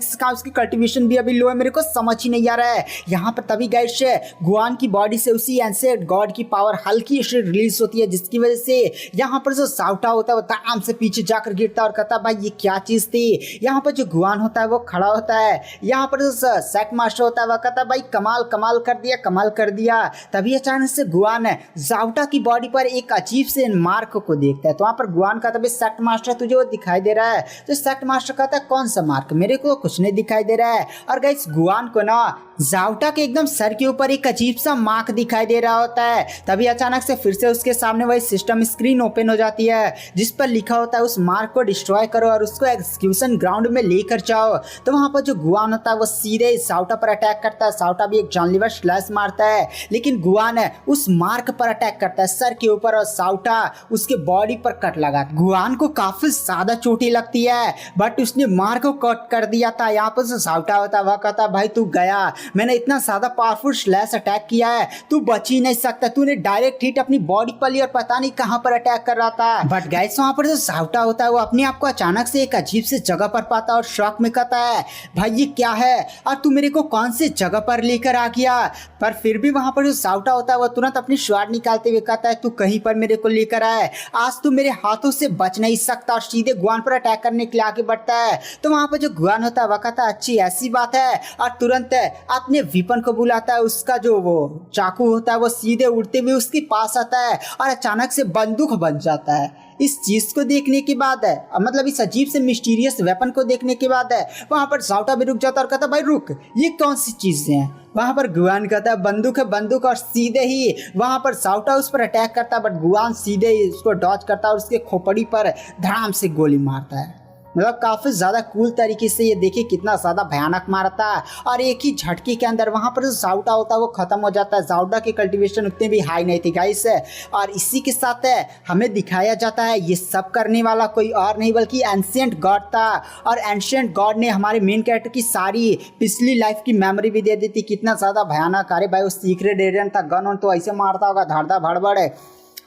सिखाऊं, उसकी कल्टीवेशन भी अभी लो है, मेरे को समझ ही नहीं आ रहा है। यहाँ पर तभी गाइस गुआन की बॉडी से उसी एंशिएंट गॉड की पावर हल्की से रिलीज होती है, जिसकी वजह से यहाँ पर जो साउटा होता है वो धड़ाम से पीछे जाकर गिरता है और कहता है भाई ये क्या चीज थी। यहाँ पर जो गुआन होता है वो खड़ा होता है, यहाँ पर जो सेक्ट मास्टर होता है वो कहता है भाई कमाल कर दिया। तभी अचानक से गुआन साउटा की बॉडी पर एक अजीब से मार्क को देखता है। तो वहाँ पर गुआन कहता है सेक्ट मास्टर तुझे वो दिखाई दे रहा है। तो सेक्ट मास्टर कहता है कौन सा मार्क, मेरे को कुछ नहीं दिखाई दे रहा है। और गाइस गुआन को ना जाउटा के एकदम सर के ऊपर एक अजीब सा मार्क दिखाई दे रहा होता है। तभी अचानक से फिर से उसके सामने वही सिस्टम स्क्रीन ओपन हो जाती है जिस पर लिखा होता है उस मार्क को डिस्ट्रॉय करो और उसको एग्जीक्यूशन ग्राउंड में लेकर जाओ। तो वहाँ पर जो गुआन होता है वो सीधे साउटा पर अटैक करता है। साउटा भी एक जानलेवा स्लैश मारता है, लेकिन गुआन उस मार्क पर अटैक करता है सर के ऊपर और साउटा उसके बॉडी पर कट लगा। गुआन को काफी ज्यादा चोटें लगती है, बट उसने मार्क को कट कर दिया था। यहाँ पर साउटा होता है वह कहता भाई तू गया, मैंने इतना ज्यादा पावरफुल स्लैश अटैक किया है, तू बच ही नहीं सकता, तूने डायरेक्ट हिट अपनी बॉडी पर लिया और पता नहीं कहां पर अटैक कर रहा था। बट गाइस वहां पर जो साउटा होता है वो अपने आप को अचानक से एक अजीब से जगह पर पाता है और शॉक में कहता है भाई ये क्या है और तू मेरे को कौन से जगह पर लेकर आ गया। पर फिर भी वहां पर जो साउटा होता है वो तुरंत अपनी स्वॉर्ड निकालते हुए कहता है तू कहीं पर मेरे को लेकर आए, आज तू मेरे हाथों से बच नहीं सकता, और सीधे गुआन पर अटैक करने के लिए आगे बढ़ता है। तो वहां पर जो गुआन होता है वह कहता है अच्छी ऐसी बात है, और तुरंत अपने वेपन को बुलाता है। उसका जो वो चाकू होता है वो सीधे उड़ते हुए उसके पास आता है और अचानक से बंदूक बन जाता है। इस चीज को देखने के बाद मतलब इस अजीब से मिस्टीरियस वेपन को देखने के बाद वहां पर साउटा भी रुक जाता और कहता भाई रुक, ये कौन सी चीजें हैं। वहां पर गुआन कहता है बंदूक, और सीधे ही वहां पर साउटा उस पर अटैक करता है, बट गुआन सीधे ही उसको डॉज करता है और उसके खोपड़ी पर धड़ाम से गोली मारता है। मतलब काफी ज्यादा कूल तरीके से ये देखिए कितना ज्यादा भयानक मारता है और एक ही झटके के अंदर वहां पर जो जाउटा होता है वो खत्म हो जाता है। जाउटा की कल्टीवेशन उतनी भी हाई नहीं थी गाइस। और इसी के साथ हमें दिखाया जाता है ये सब करने वाला कोई और नहीं बल्कि एंशिएंट गॉड था। और एंशिएंट गॉड ने हमारे मेन कैरेक्टर की सारी पिछली लाइफ की मेमोरी भी दे दी थी। कितना ज्यादा भयानक। अरे भाई वो सीक्रेट एजेंट था, गन तो ऐसे मारता होगा धाड़धा भड़बड़।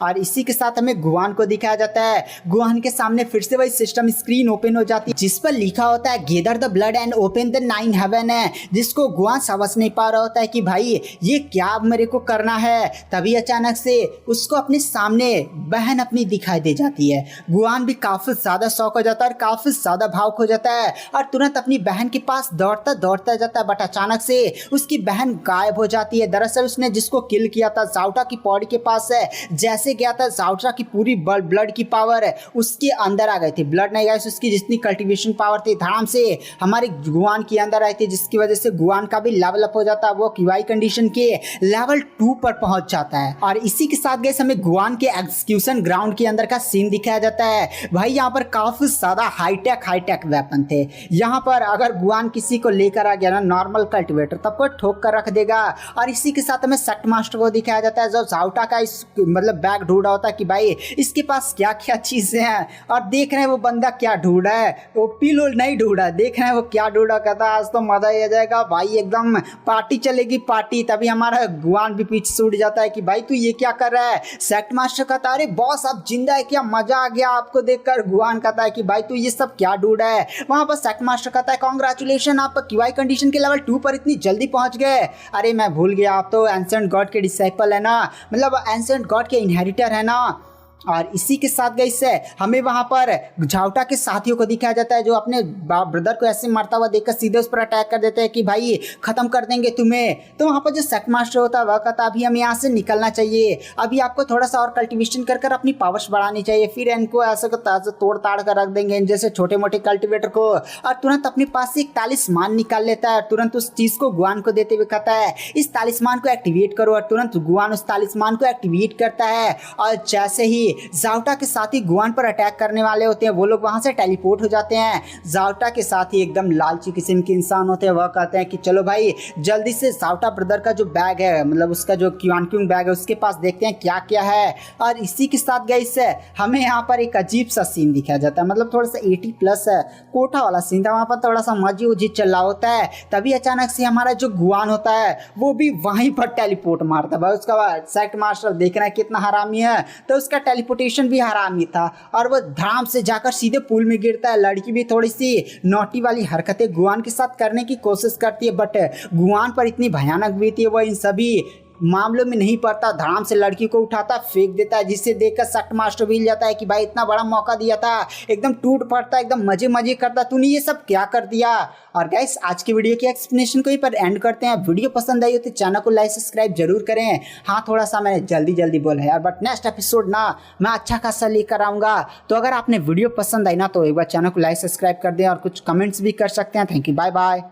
और इसी के साथ हमें गुआन को दिखाया जाता है। गुआन के सामने फिर से वही सिस्टम स्क्रीन ओपन हो जाती है जिस पर लिखा होता है gather the blood and open the 9 heaven है, जिसको गुआन समझ नहीं पा रहा होता है कि भाई ये क्या मेरे को करना है। तभी अचानक से उसको अपने सामने बहन अपनी दिखाई दे जाती है। गुआन भी काफी ज्यादा शौक हो जाता है और काफी ज्यादा भावुक हो जाता है और तुरंत अपनी बहन के पास दौड़ता दौड़ता जाता है। बट अचानक से उसकी बहन गायब हो जाती है। दरअसल उसने जिसको किल किया था जाउटा की पॉडी के पास है, जैसे गया था जाउटा की पूरी ब्लड की पावर है उसके अंदर आ गई थी। ब्लड नहीं गई, उसकी जितनी कल्टीवेशन पावर थी धड़ाम से हमारे गुआन के अंदर आई थी, जिसकी वजह से गुआन का भी लेवल अप हो जाता है। वो क्यूआई कंडीशन के लेवल 2 पर पहुंच जाता है। और इसी के साथ गैस हमें गुआन के एग्जीक्यूशन ग्राउंड के अंदर का सीन दिखाया जाता है। भाई यहाँ पर काफी ज्यादा हाईटेक वेपन थे। यहाँ पर अगर गुआन किसी को लेकर आ गया ना नॉर्मल कल्टिवेटर तब को ठोक कर रख देगा। और इसी के साथ हमें सेट मास्टर को दिखाया जाता है जो जाउटा का मतलब बैग ढूंढा होता है कि भाई इसके पास क्या क्या चीजें हैं। और देख रहे हैं वो बंदा क्या ढूंढा है, वो पिलो नहीं ढूंढा, देख रहे हैं वो क्या ढूंढा। कहता है आज तो मजा ही आ जाएगा भाई, एकदम पार्टी चलेगी पार्टी। तभी हमारा गुआन भी पीछे छूट जाता है कि भाई तू ये क्या कर रहा है। सेक्ट मास्टर कहता है अरे बॉस आप जिंदा है क्या, मजा आ गया आपको देखकर। गुआन कहता है कि भाई तू ये सब क्या ढूंढा है। वहां पर सेक्ट मास्टर कहता है कांग्रेचुलेशन आप क्यूआई कंडीशन के लेवल 2 पर इतनी जल्दी पहुंच गए। अरे मैं भूल गया आप तो एंशिएंट गॉड के डिसाइपल है ना, मतलब एंशिएंट गॉड के इनहेरिटर है ना। और इसी के साथ गई से हमें वहां पर जाउटा के साथियों को दिखाया जाता है जो अपने ब्रदर को ऐसे मारता हुआ देखकर सीधे उस पर अटैक कर देते हैं कि भाई खत्म कर देंगे तुम्हें। तो वहां पर जो सेक्ट मास्टर होता है वह कहता है अभी हमें यहाँ से निकलना चाहिए, अभी आपको थोड़ा सा और कल्टीवेशन कर अपनी पावर्स बढ़ानी चाहिए, फिर इनको ऐसे तोड़ ताड़ कर रख देंगे जैसे छोटे मोटे कल्टिवेटर को। और तुरंत अपने पास से एक तालिस्मान निकाल लेता है, तुरंत उस चीज को गुआन को देते हुए कहता है इस तालिस्मान को एक्टिवेट करो। और तुरंत गुआन उस तालिस्मान को एक्टिवेट करता है और जैसे ही जाउटा के साथ ही गुआन पर अटैक करने वाले होते हैं वो लोग वहां से टेलीपोर्ट हो जाते हैं। जाउटा के साथ ही एकदम लालची किस्म के इंसान होते हैं, वह कहते हैं कि चलो भाई जल्दी से जाउटा ब्रदर का जो बैग है मतलब उसका जो क्यूआन बैग है उसके पास देखते हैं क्या क्या है। और इसी के साथ गई से हमें यहाँ पर एक अजीब सा सीन दिखाया जाता है, मतलब थोड़ा सा 80+ है कोठा वाला सीन था, वहां पर थोड़ा सा मजी उजी चल रहा होता है। तभी अचानक से हमारा जो गुआन होता है वो भी वहीं पर टेलीपोर्ट मारता है। भाई उसका सेक्ट मास्टर देख रहे हैं कितना हरामी है, तो उसका टेलीपोर्टेशन भी हरामी था और वो धड़ाम से जाकर सीधे पूल में गिरता है। लड़की भी थोड़ी सी नोटी वाली हरकतें गुआन के साथ करने की कोशिश करती है, बट गुआन पर इतनी भयानक बीती है वो इन सभी मामलों में नहीं पड़ता, धड़ाम से लड़की को उठाता फेंक देता है, जिससे देखकर सेक्ट मास्टर भी हिल जाता है कि भाई इतना बड़ा मौका दिया था, एकदम टूट पड़ता, एकदम मजे मजे करता, तूने ये सब क्या कर दिया। और गाइस आज की वीडियो की एक्सप्लेनेशन को ही पर एंड करते हैं। वीडियो पसंद आई हो तो चैनल को लाइक सब्सक्राइब जरूर करें। हाँ थोड़ा सा मैंने जल्दी बोला है यार, बट नेक्स्ट एपिसोड ना मैं अच्छा खासा लेकर आऊँगा। तो अगर आपने वीडियो पसंद आई ना तो एक बार चैनल को लाइक सब्सक्राइब कर दें और कुछ कमेंट्स भी कर सकते हैं। Thank you, bye bye.